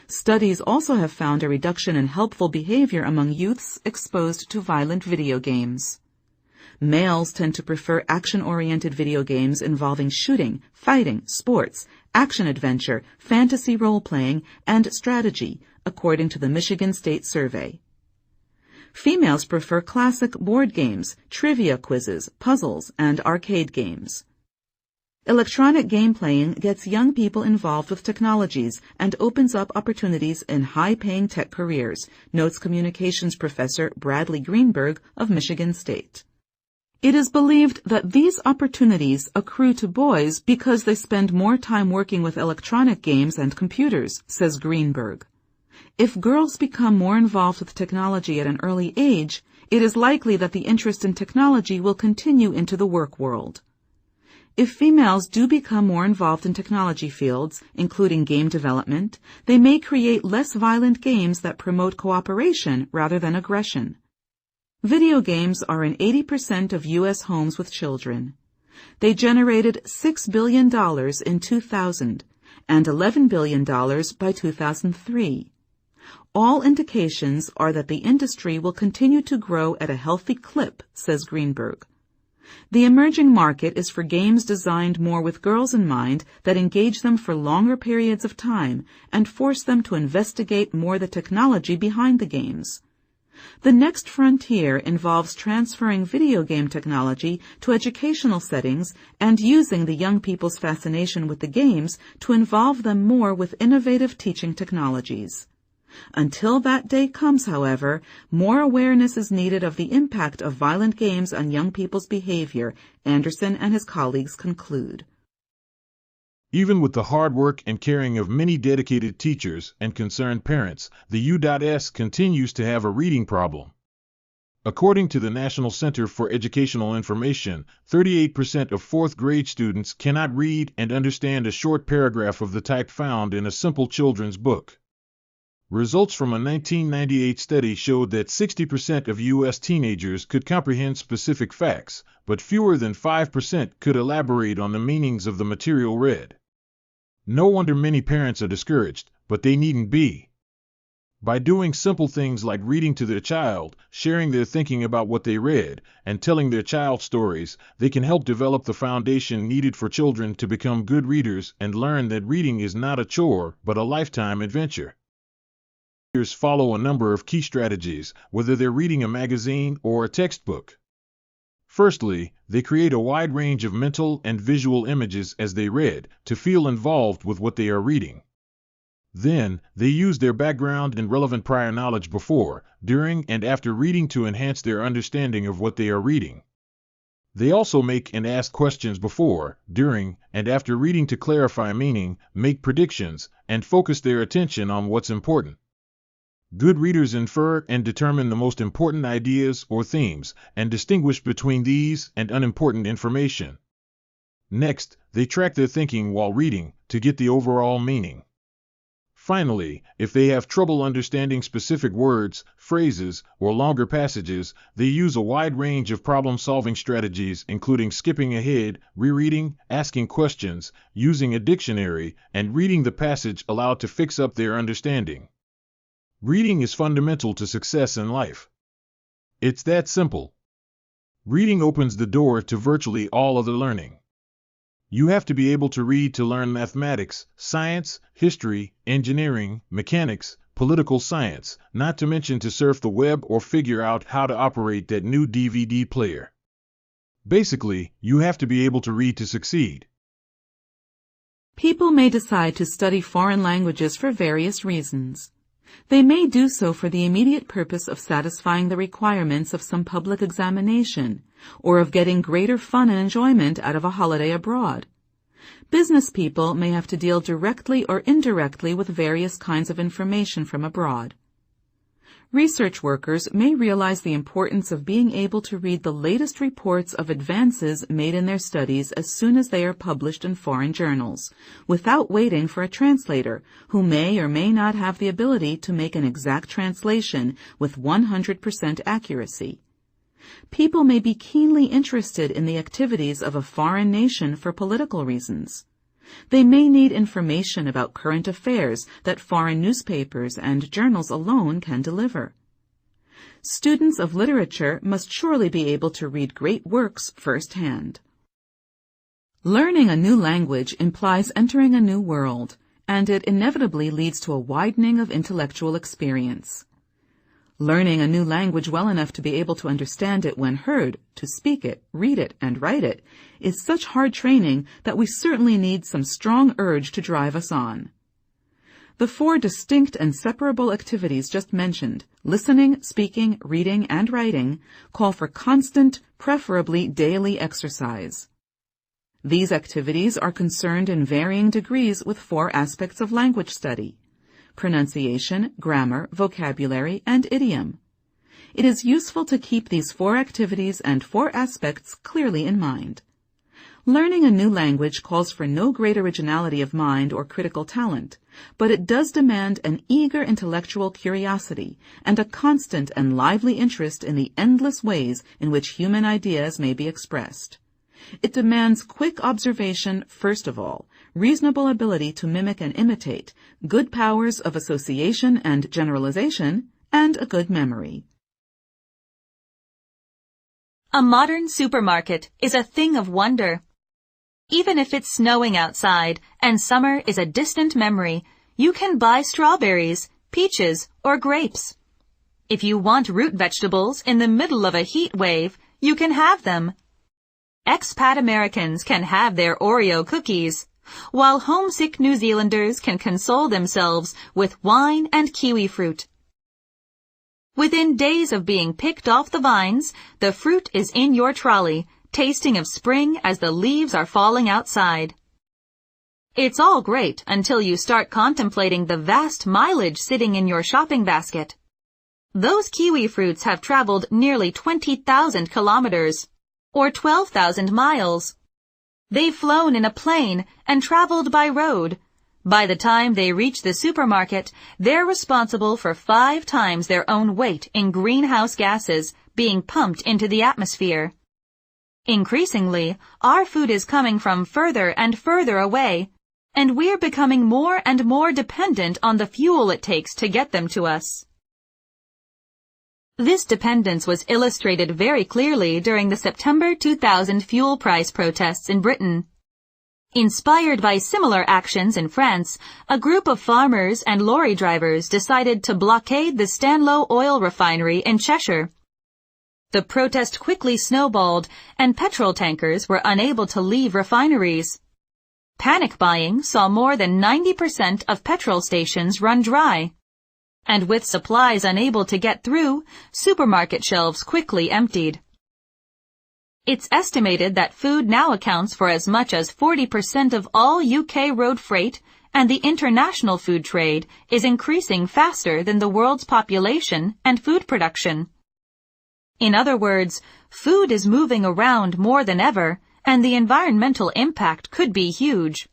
Studies also have found a reduction in helpful behavior among youths exposed to violent video games. Males tend to prefer action-oriented video games involving shooting, fighting, sports, action-adventure, fantasy role-playing, and strategy, according to the Michigan State Survey. Females prefer classic board games, trivia quizzes, puzzles, and arcade games. Electronic game playing gets young people involved with technologies and opens up opportunities in high-paying tech careers, notes communications professor Bradley Greenberg of Michigan State. It is believed that these opportunities accrue to boys because they spend more time working with electronic games and computers, says Greenberg. If girls become more involved with technology at an early age, it is likely that the interest in technology will continue into the work world. If females do become more involved in technology fields, including game development, they may create less violent games that promote cooperation rather than aggression. Video games are in 80% of U.S. homes with children. They generated $6 billion in 2000 and $11 billion by 2003. All indications are that the industry will continue to grow at a healthy clip, says Greenberg. The emerging market is for games designed more with girls in mind that engage them for longer periods of time and force them to investigate more the technology behind the games. The next frontier involves transferring video game technology to educational settings and using the young people's fascination with the games to involve them more with innovative teaching technologies. Until that day comes, however, more awareness is needed of the impact of violent games on young people's behavior, Anderson and his colleagues conclude. Even with the hard work and caring of many dedicated teachers and concerned parents, the U.S. continues to have a reading problem. According to the National Center for Educational Information, 38% of fourth-grade students cannot read and understand a short paragraph of the type found in a simple children's book. Results from a 1998 study showed that 60% of U.S. teenagers could comprehend specific facts, but fewer than 5% could elaborate on the meanings of the material read. No wonder many parents are discouraged, but they needn't be. By doing simple things like reading to their child, sharing their thinking about what they read, and telling their child stories, they can help develop the foundation needed for children to become good readers and learn that reading is not a chore but a lifetime adventure. Readers follow a number of key strategies, whether they're reading a magazine or a textbook. Firstly, they create a wide range of mental and visual images as they read, to feel involved with what they are reading. Then, they use their background and relevant prior knowledge before, during, and after reading to enhance their understanding of what they are reading. They also make and ask questions before, during, and after reading to clarify meaning, make predictions, and focus their attention on what's important. Good readers infer and determine the most important ideas or themes, and distinguish between these and unimportant information. Next, they track their thinking while reading, to get the overall meaning. Finally, if they have trouble understanding specific words, phrases, or longer passages, they use a wide range of problem-solving strategies including skipping ahead, rereading, asking questions, using a dictionary, and reading the passage aloud to fix up their understanding. Reading is fundamental to success in life. It's that simple. Reading opens the door to virtually all other learning. You have to be able to read to learn mathematics, science, history, engineering, mechanics, political science, not to mention to surf the web or figure out how to operate that new DVD player. Basically, you have to be able to read to succeed. People may decide to study foreign languages for various reasons. They may do so for the immediate purpose of satisfying the requirements of some public examination, or of getting greater fun and enjoyment out of a holiday abroad. Business people may have to deal directly or indirectly with various kinds of information from abroad. Research workers may realize the importance of being able to read the latest reports of advances made in their studies as soon as they are published in foreign journals, without waiting for a translator who may or may not have the ability to make an exact translation with 100% accuracy. People may be keenly interested in the activities of a foreign nation for political reasons. They may need information about current affairs that foreign newspapers and journals alone can deliver. Students of literature must surely be able to read great works firsthand. Learning a new language implies entering a new world, and it inevitably leads to a widening of intellectual experience. Learning a new language well enough to be able to understand it when heard, to speak it, read it, and write it, is such hard training that we certainly need some strong urge to drive us on. The 4 distinct and separable activities just mentioned, listening, speaking, reading, and writing, call for constant, preferably daily exercise. These activities are concerned in varying degrees with 4 aspects of language study: pronunciation, grammar, vocabulary, and idiom. It is useful to keep these 4 activities and 4 aspects clearly in mind. Learning a new language calls for no great originality of mind or critical talent, but it does demand an eager intellectual curiosity and a constant and lively interest in the endless ways in which human ideas may be expressed. It demands quick observation, first of all, reasonable ability to mimic and imitate, good powers of association and generalization, and a good memory. A modern supermarket is a thing of wonder. Even if it's snowing outside and summer is a distant memory, you can buy strawberries, peaches, or grapes. If you want root vegetables in the middle of a heat wave, you can have them. Expat Americans can have their Oreo cookies, while homesick New Zealanders can console themselves with wine and kiwi fruit. Within days of being picked off the vines, the fruit is in your trolley, tasting of spring as the leaves are falling outside. It's all great until you start contemplating the vast mileage sitting in your shopping basket. Those kiwi fruits have traveled nearly 20,000 kilometers, or 12,000 miles. They've flown in a plane and traveled by road. By the time they reach the supermarket, they're responsible for 5 times their own weight in greenhouse gases being pumped into the atmosphere. Increasingly, our food is coming from further and further away, and we're becoming more and more dependent on the fuel it takes to get them to us. This dependence was illustrated very clearly during the September 2000 fuel price protests in Britain. Inspired by similar actions in France, a group of farmers and lorry drivers decided to blockade the Stanlow oil refinery in Cheshire. The protest quickly snowballed, and petrol tankers were unable to leave refineries. Panic buying saw more than 90% of petrol stations run dry. And with supplies unable to get through, supermarket shelves quickly emptied. It's estimated that food now accounts for as much as 40% of all UK road freight, and the international food trade is increasing faster than the world's population and food production. In other words, food is moving around more than ever, and the environmental impact could be huge.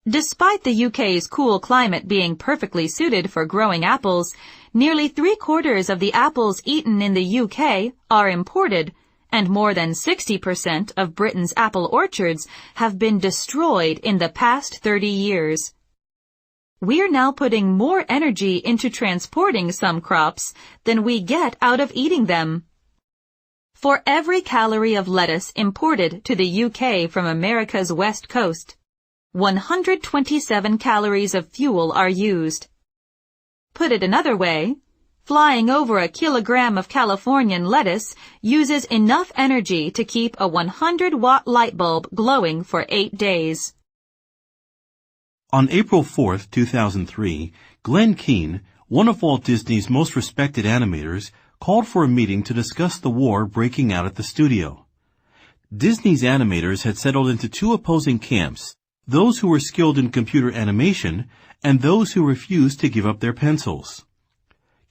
Despite the UK's cool climate being perfectly suited for growing apples, nearly 3/4 of the apples eaten in the UK are imported, and more than 60% of Britain's apple orchards have been destroyed in the past 30 years. We're now putting more energy into transporting some crops than we get out of eating them. For every calorie of lettuce imported to the UK from America's west coast, 127 calories of fuel are used. Put it another way, flying over a kilogram of Californian lettuce uses enough energy to keep a 100-watt light bulb glowing for 8 days. On April 4, 2003, Glenn Keane, one of Walt Disney's most respected animators, called for a meeting to discuss the war breaking out at the studio. Disney's animators had settled into 2 opposing camps, those who were skilled in computer animation and those who refused to give up their pencils.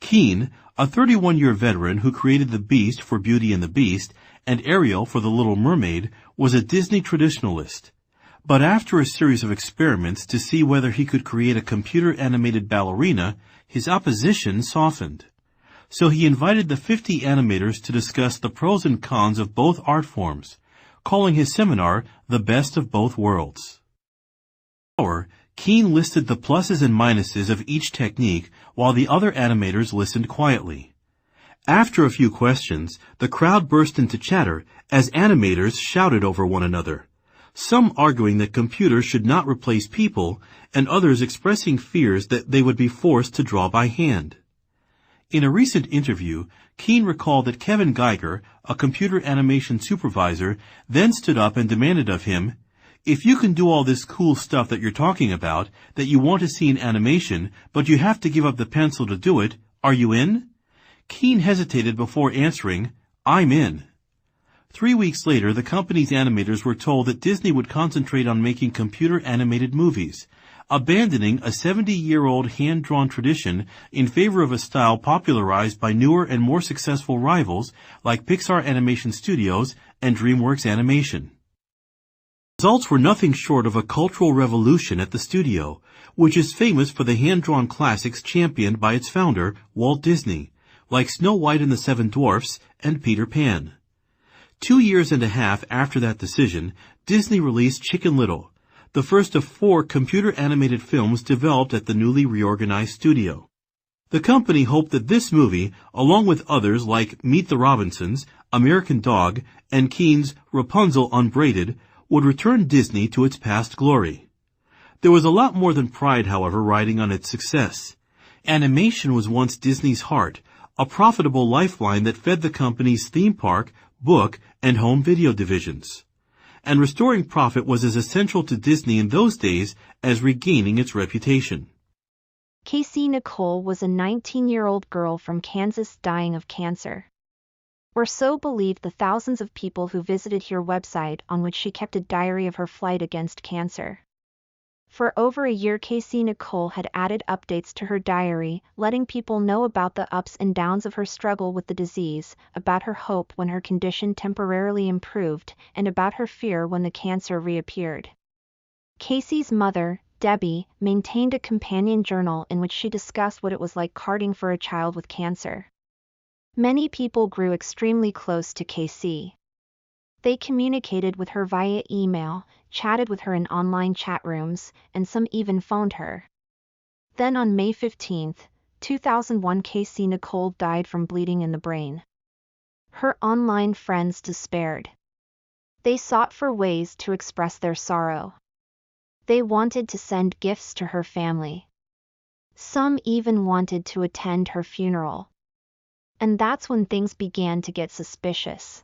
Keane, a 31-year veteran who created the Beast for Beauty and the Beast and Ariel for The Little Mermaid, was a Disney traditionalist. But after a series of experiments to see whether he could create a computer-animated ballerina, his opposition softened. So he invited the 50 animators to discuss the pros and cons of both art forms, calling his seminar The Best of Both Worlds. Keane listed the pluses and minuses of each technique while the other animators listened quietly. After a few questions, the crowd burst into chatter as animators shouted over one another, some arguing that computers should not replace people and others expressing fears that they would be forced to draw by hand. In a recent interview, Keane recalled that Kevin Geiger, a computer animation supervisor, then stood up and demanded of him, "If you can do all this cool stuff that you're talking about, that you want to see in animation, but you have to give up the pencil to do it, are you in?" Keane hesitated before answering, "I'm in." 3 weeks later, the company's animators were told that Disney would concentrate on making computer-animated movies, abandoning a 70-year-old hand-drawn tradition in favor of a style popularized by newer and more successful rivals like Pixar Animation Studios and DreamWorks Animation. Results were nothing short of a cultural revolution at the studio, which is famous for the hand-drawn classics championed by its founder, Walt Disney, like Snow White and the Seven Dwarfs and Peter Pan. 2 years and a half after that decision, Disney released Chicken Little, the first of 4 computer-animated films developed at the newly reorganized studio. The company hoped that this movie, along with others like Meet the Robinsons, American Dog, and Keane's Rapunzel Unbraided, would return Disney to its past glory. There was a lot more than pride, however, riding on its success. Animation was once Disney's heart, a profitable lifeline that fed the company's theme park, book, and home video divisions. and restoring profit was as essential to Disney in those days as regaining its reputation. Casey Nicole was a 19-year-old girl from Kansas dying of cancer. Or so believed the thousands of people who visited her website on which she kept a diary of her fight against cancer. For over a year, Casey Nicole had added updates to her diary, letting people know about the ups and downs of her struggle with the disease, about her hope when her condition temporarily improved, and about her fear when the cancer reappeared. Casey's mother, Debbie, maintained a companion journal in which she discussed what it was like caring for a child with cancer. Many people grew extremely close to Casey. They communicated with her via email, chatted with her in online chat rooms, and some even phoned her. Then on May 15, 2001, Casey Nicole died from bleeding in the brain. Her online friends despaired. They sought for ways to express their sorrow. They wanted to send gifts to her family. Some even wanted to attend her funeral. And that's when things began to get suspicious.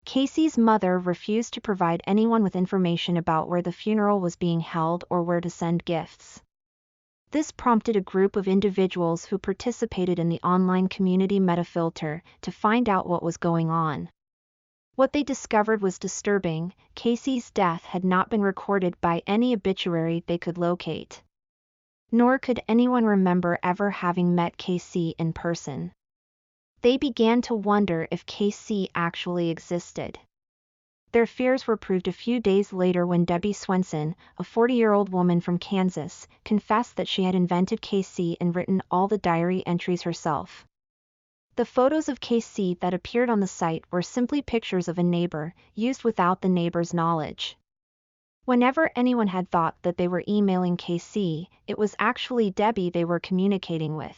Casey's mother refused to provide anyone with information about where the funeral was being held or where to send gifts. This prompted a group of individuals who participated in the online community Metafilter to find out what was going on. What they discovered was disturbing. Casey's death had not been recorded by any obituary they could locate. Nor could anyone remember ever having met Casey in person. They began to wonder if Casey actually existed. Their fears were proved a few days later when Debbie Swenson, a 40-year-old woman from Kansas, confessed that she had invented Casey and written all the diary entries herself. The photos of Casey that appeared on the site were simply pictures of a neighbor, used without the neighbor's knowledge. Whenever anyone had thought that they were emailing Casey, it was actually Debbie they were communicating with.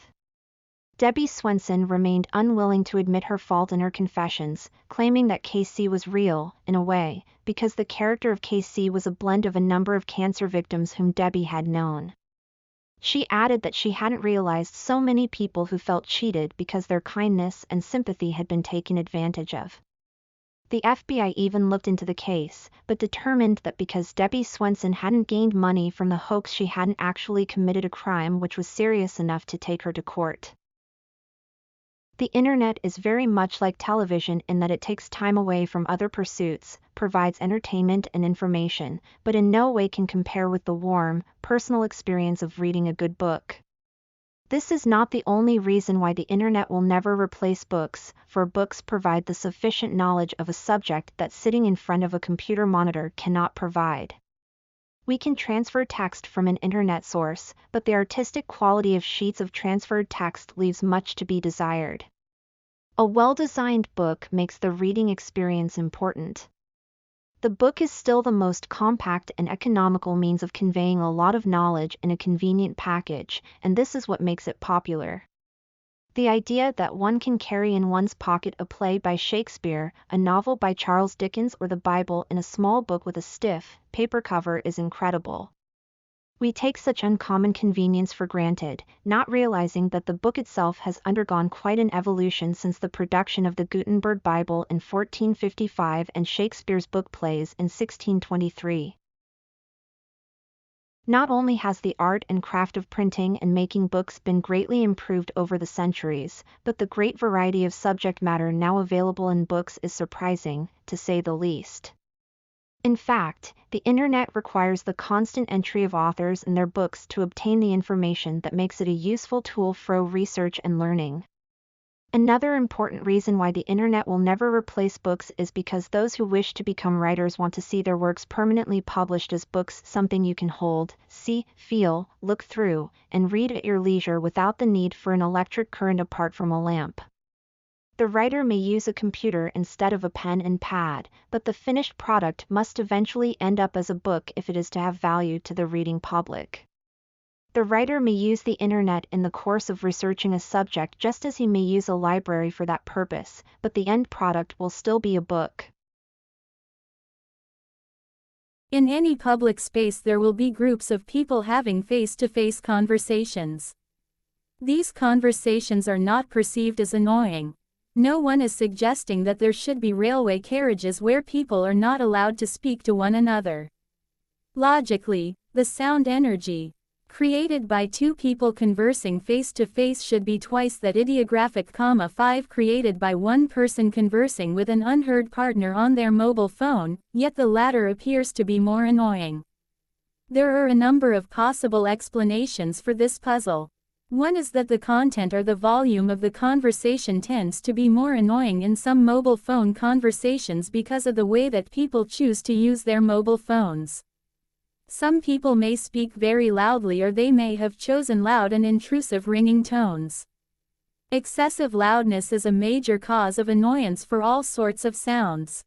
Debbie Swenson remained unwilling to admit her fault in her confessions, claiming that Casey was real, in a way, because the character of Casey was a blend of a number of cancer victims whom Debbie had known. She added that she hadn't realized so many people who felt cheated because their kindness and sympathy had been taken advantage of. The FBI even looked into the case, but determined that because Debbie Swenson hadn't gained money from the hoax, she hadn't actually committed a crime which was serious enough to take her to court. The internet is very much like television in that it takes time away from other pursuits, provides entertainment and information, but in no way can compare with the warm, personal experience of reading a good book. This is not the only reason why the internet will never replace books, for books provide the sufficient knowledge of a subject that sitting in front of a computer monitor cannot provide. We can transfer text from an internet source, but the artistic quality of sheets of transferred text leaves much to be desired. A well-designed book makes the reading experience important. The book is still the most compact and economical means of conveying a lot of knowledge in a convenient package, and this is what makes it popular. The idea that one can carry in one's pocket a play by Shakespeare, a novel by Charles Dickens, or the Bible in a small book with a stiff paper cover is incredible. We take such uncommon convenience for granted, not realizing that the book itself has undergone quite an evolution since the production of the Gutenberg Bible in 1455 and Shakespeare's book plays in 1623. Not only has the art and craft of printing and making books been greatly improved over the centuries, but the great variety of subject matter now available in books is surprising, to say the least. In fact, the internet requires the constant entry of authors and their books to obtain the information that makes it a useful tool for research and learning. Another important reason why the internet will never replace books is because those who wish to become writers want to see their works permanently published as books, something you can hold, see, feel, look through, and read at your leisure without the need for an electric current apart from a lamp. The writer may use a computer instead of a pen and pad, but the finished product must eventually end up as a book if it is to have value to the reading public. The writer may use the internet in the course of researching a subject just as he may use a library for that purpose, but the end product will still be a book. In any public space there will be groups of people having face-to-face conversations. These conversations are not perceived as annoying. No one is suggesting that there should be railway carriages where people are not allowed to speak to one another. Logically, the sound energy created by two people conversing face-to-face should be twice that ideographic, 5 created by one person conversing with an unheard partner on their mobile phone, yet the latter appears to be more annoying. There are a number of possible explanations for this puzzle. One is that the content or the volume of the conversation tends to be more annoying in some mobile phone conversations because of the way that people choose to use their mobile phones. Some people may speak very loudly, or they may have chosen loud and intrusive ringing tones. Excessive loudness is a major cause of annoyance for all sorts of sounds.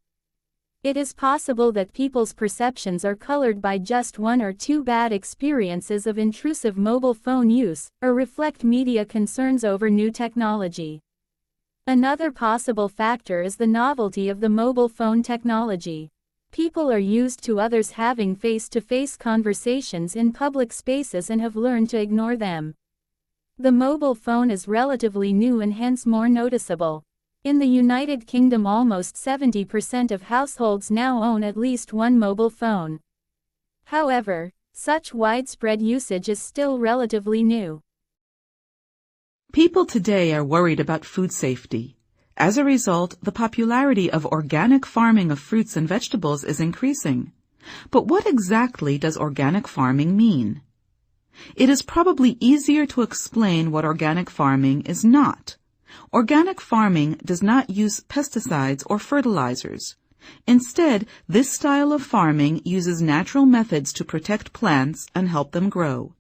It is possible that people's perceptions are colored by just one or two bad experiences of intrusive mobile phone use, or reflect media concerns over new technology. Another possible factor is the novelty of the mobile phone technology. People are used to others having face-to-face conversations in public spaces and have learned to ignore them. The mobile phone is relatively new and hence more noticeable. In the United Kingdom, almost 70% of households now own at least one mobile phone. However, such widespread usage is still relatively new. People today are worried about food safety. As a result, the popularity of organic farming of fruits and vegetables is increasing. But what exactly does organic farming mean? It is probably easier to explain what organic farming is not. Organic farming does not use pesticides or fertilizers. Instead, this style of farming uses natural methods to protect plants and help them grow.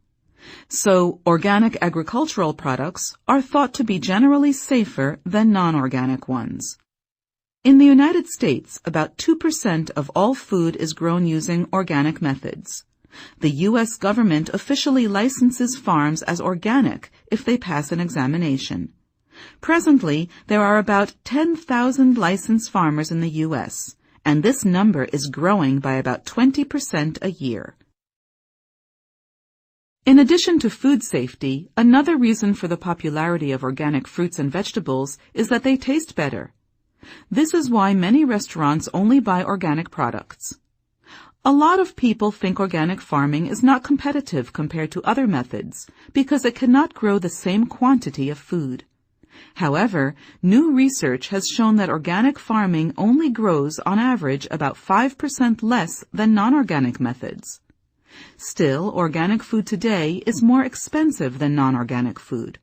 So, organic agricultural products are thought to be generally safer than non-organic ones. In the United States, about 2% of all food is grown using organic methods. The U.S. government officially licenses farms as organic if they pass an examination. Presently, there are about 10,000 licensed farmers in the U.S., and this number is growing by about 20% a year. In addition to food safety, another reason for the popularity of organic fruits and vegetables is that they taste better. This is why many restaurants only buy organic products. A lot of people think organic farming is not competitive compared to other methods because it cannot grow the same quantity of food. However, new research has shown that organic farming only grows on average about 5% less than non-organic methods. Still, organic food today is more expensive than non-organic food.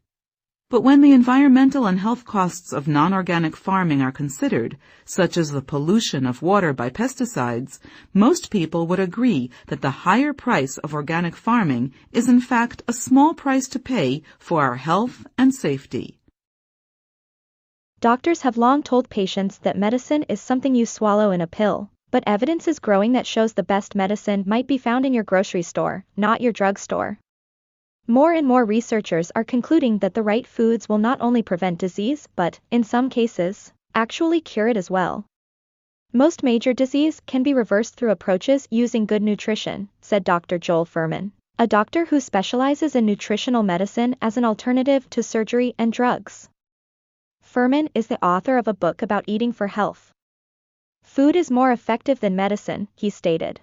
But when the environmental and health costs of non-organic farming are considered, such as the pollution of water by pesticides, most people would agree that the higher price of organic farming is in fact a small price to pay for our health and safety. Doctors have long told patients that medicine is something you swallow in a pill, but evidence is growing that shows the best medicine might be found in your grocery store, not your drugstore. More and more researchers are concluding that the right foods will not only prevent disease but, in some cases, actually cure it as well. Most major disease can be reversed through approaches using good nutrition, said Dr. Joel Fuhrman, a doctor who specializes in nutritional medicine as an alternative to surgery and drugs. Fuhrman is the author of a book about eating for health. Food is more effective than medicine, he stated.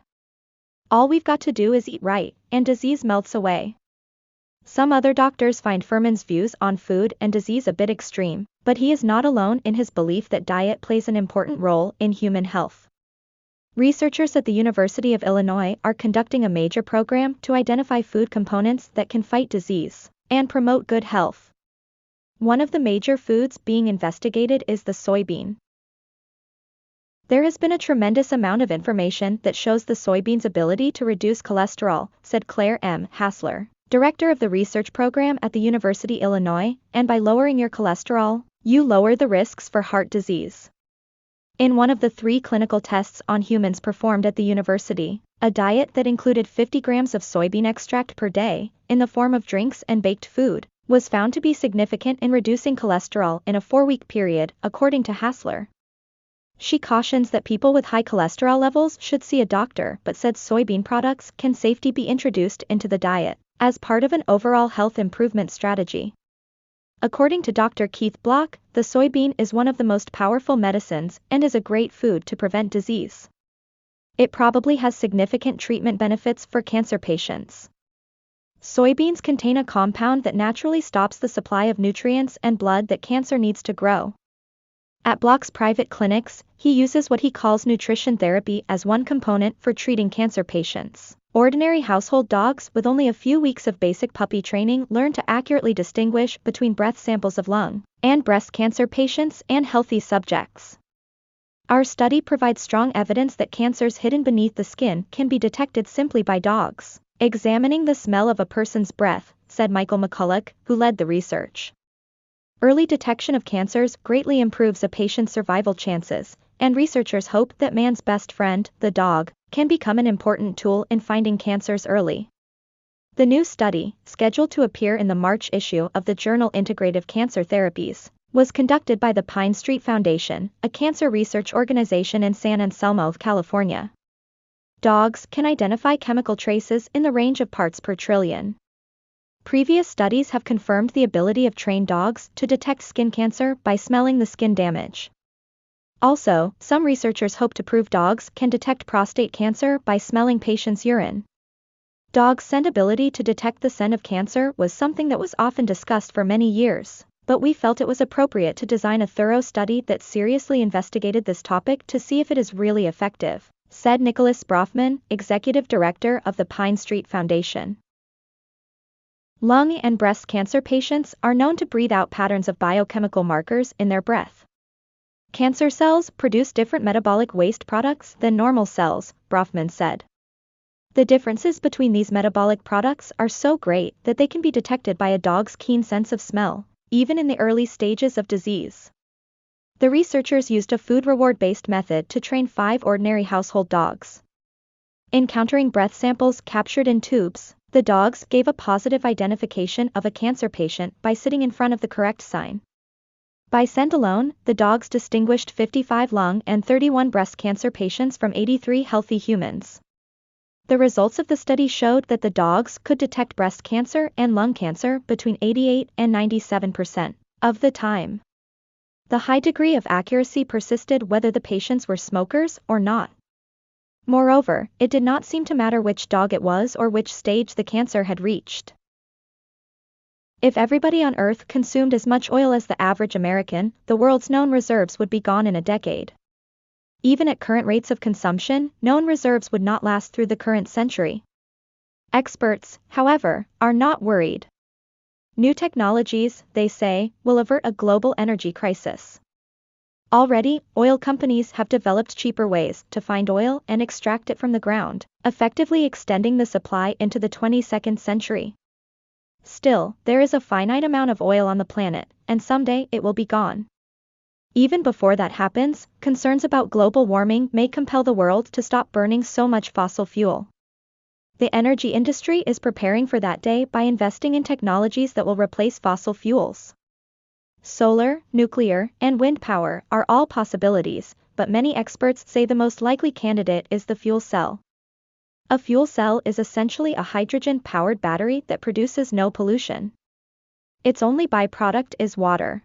All we've got to do is eat right, and disease melts away. Some other doctors find Fuhrman's views on food and disease a bit extreme, but he is not alone in his belief that diet plays an important role in human health. Researchers at the University of Illinois are conducting a major program to identify food components that can fight disease and promote good health. One of the major foods being investigated is the soybean. There has been a tremendous amount of information that shows the soybean's ability to reduce cholesterol, said Claire M. Hassler, director of the research program at the University of Illinois, and by lowering your cholesterol, you lower the risks for heart disease. In one of the 3 clinical tests on humans performed at the university, a diet that included 50 grams of soybean extract per day, in the form of drinks and baked food, was found to be significant in reducing cholesterol in a 4-week period, according to Hassler. She cautions that people with high cholesterol levels should see a doctor, but said soybean products can safely be introduced into the diet as part of an overall health improvement strategy. According to Dr. Keith Block, the soybean is one of the most powerful medicines and is a great food to prevent disease. It probably has significant treatment benefits for cancer patients. Soybeans contain a compound that naturally stops the supply of nutrients and blood that cancer needs to grow. At Block's private clinics, he uses what he calls nutrition therapy as one component for treating cancer patients. Ordinary household dogs with only a few weeks of basic puppy training learn to accurately distinguish between breath samples of lung and breast cancer patients and healthy subjects. Our study provides strong evidence that cancers hidden beneath the skin can be detected simply by dogs examining the smell of a person's breath, said Michael McCulloch, who led the research. Early detection of cancers greatly improves a patient's survival chances, and researchers hope that man's best friend, the dog, can become an important tool in finding cancers early. The new study, scheduled to appear in the March issue of the journal Integrative Cancer Therapies, was conducted by the Pine Street Foundation, a cancer research organization in San Anselmo, California. Dogs can identify chemical traces in the range of parts per trillion. Previous studies have confirmed the ability of trained dogs to detect skin cancer by smelling the skin damage. Also, some researchers hope to prove dogs can detect prostate cancer by smelling patients' urine. Dogs' scent ability to detect the scent of cancer was something that was often discussed for many years, but we felt it was appropriate to design a thorough study that seriously investigated this topic to see if it is really effective, said Nicholas Brofman, executive director of the Pine Street Foundation. Lung and breast cancer patients are known to breathe out patterns of biochemical markers in their breath. Cancer cells produce different metabolic waste products than normal cells, Brofman said. The differences between these metabolic products are so great that they can be detected by a dog's keen sense of smell, even in the early stages of disease. The researchers used a food reward-based method to train 5 ordinary household dogs. Encountering breath samples captured in tubes, the dogs gave a positive identification of a cancer patient by sitting in front of the correct sign. By scent alone, the dogs distinguished 55 lung and 31 breast cancer patients from 83 healthy humans. The results of the study showed that the dogs could detect breast cancer and lung cancer between 88 and 97% of the time. The high degree of accuracy persisted whether the patients were smokers or not. Moreover, it did not seem to matter which dog it was or which stage the cancer had reached. If everybody on Earth consumed as much oil as the average American, the world's known reserves would be gone in a decade. Even at current rates of consumption, known reserves would not last through the current century. Experts, however, are not worried. New technologies, they say, will avert a global energy crisis. Already, oil companies have developed cheaper ways to find oil and extract it from the ground, effectively extending the supply into the 22nd century. Still, there is a finite amount of oil on the planet, and someday it will be gone. Even before that happens, concerns about global warming may compel the world to stop burning so much fossil fuel. The energy industry is preparing for that day by investing in technologies that will replace fossil fuels. Solar, nuclear, and wind power are all possibilities, but many experts say the most likely candidate is the fuel cell. A fuel cell is essentially a hydrogen-powered battery that produces no pollution. Its only byproduct is water.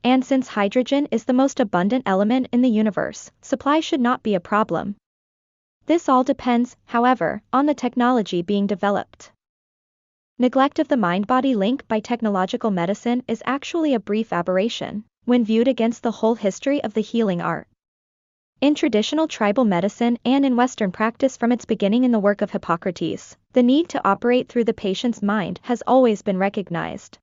And since hydrogen is the most abundant element in the universe, supply should not be a problem. This all depends, however, on the technology being developed. Neglect of the mind-body link by technological medicine is actually a brief aberration, when viewed against the whole history of the healing art. In traditional tribal medicine and in Western practice from its beginning in the work of Hippocrates, the need to operate through the patient's mind has always been recognized.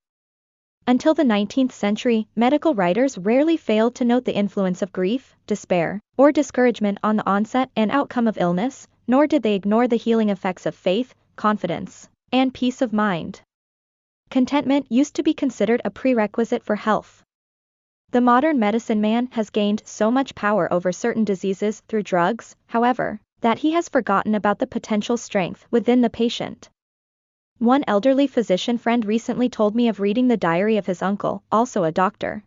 Until the 19th century, medical writers rarely failed to note the influence of grief, despair, or discouragement on the onset and outcome of illness, nor did they ignore the healing effects of faith, confidence, and peace of mind. Contentment used to be considered a prerequisite for health. The modern medicine man has gained so much power over certain diseases through drugs, however, that he has forgotten about the potential strength within the patient. One elderly physician friend recently told me of reading the diary of his uncle, also a doctor.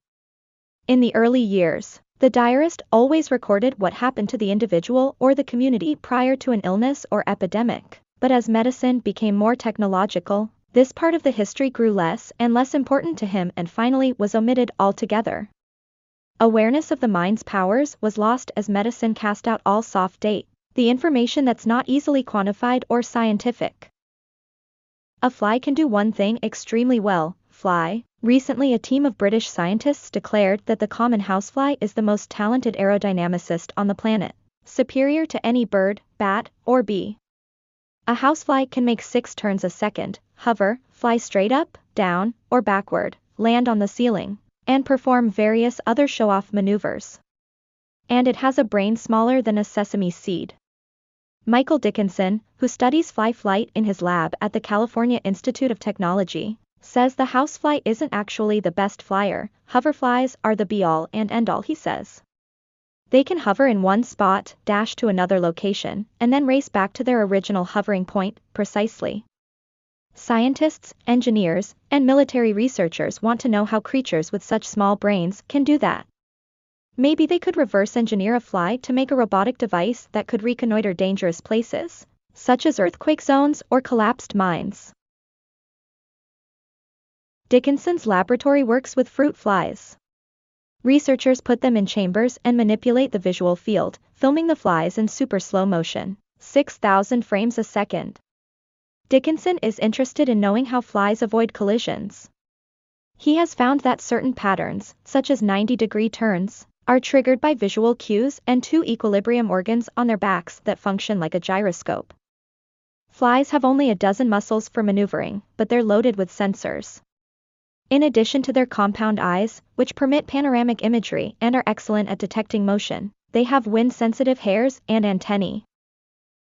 In the early years, the diarist always recorded what happened to the individual or the community prior to an illness or epidemic, but as medicine became more technological, This part of the history grew less and less important to him and finally was omitted altogether. Awareness of the mind's powers was lost as medicine cast out all soft data, the information that's not easily quantified or scientific. A fly can do one thing extremely well, fly. Recently a team of British scientists declared that the common housefly is the most talented aerodynamicist on the planet, superior to any bird, bat, or bee. A housefly can make 6 turns a second, hover, fly straight up, down, or backward, land on the ceiling, and perform various other show-off maneuvers. And it has a brain smaller than a sesame seed. Michael Dickinson, who studies fly flight in his lab at the California Institute of Technology, says the housefly isn't actually the best flyer. Hoverflies are the be-all and end-all, he says. They can hover in one spot, dash to another location, and then race back to their original hovering point, precisely. Scientists, engineers, and military researchers want to know how creatures with such small brains can do that. Maybe they could reverse engineer a fly to make a robotic device that could reconnoiter dangerous places, such as earthquake zones or collapsed mines. Dickinson's laboratory works with fruit flies. Researchers put them in chambers and manipulate the visual field, filming the flies in super slow motion, 6,000 frames a second. Dickinson is interested in knowing how flies avoid collisions. He has found that certain patterns, such as 90-degree turns, are triggered by visual cues and 2 equilibrium organs on their backs that function like a gyroscope. Flies have only a dozen muscles for maneuvering, but they're loaded with sensors. In addition to their compound eyes, which permit panoramic imagery and are excellent at detecting motion, they have wind-sensitive hairs and antennae.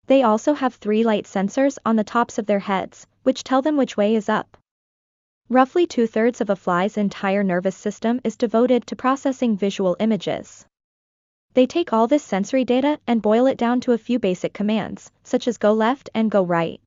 They also have 3 light sensors on the tops of their heads, which tell them which way is up. Roughly 2/3 of a fly's entire nervous system is devoted to processing visual images. They take all this sensory data and boil it down to a few basic commands, such as go left and go right.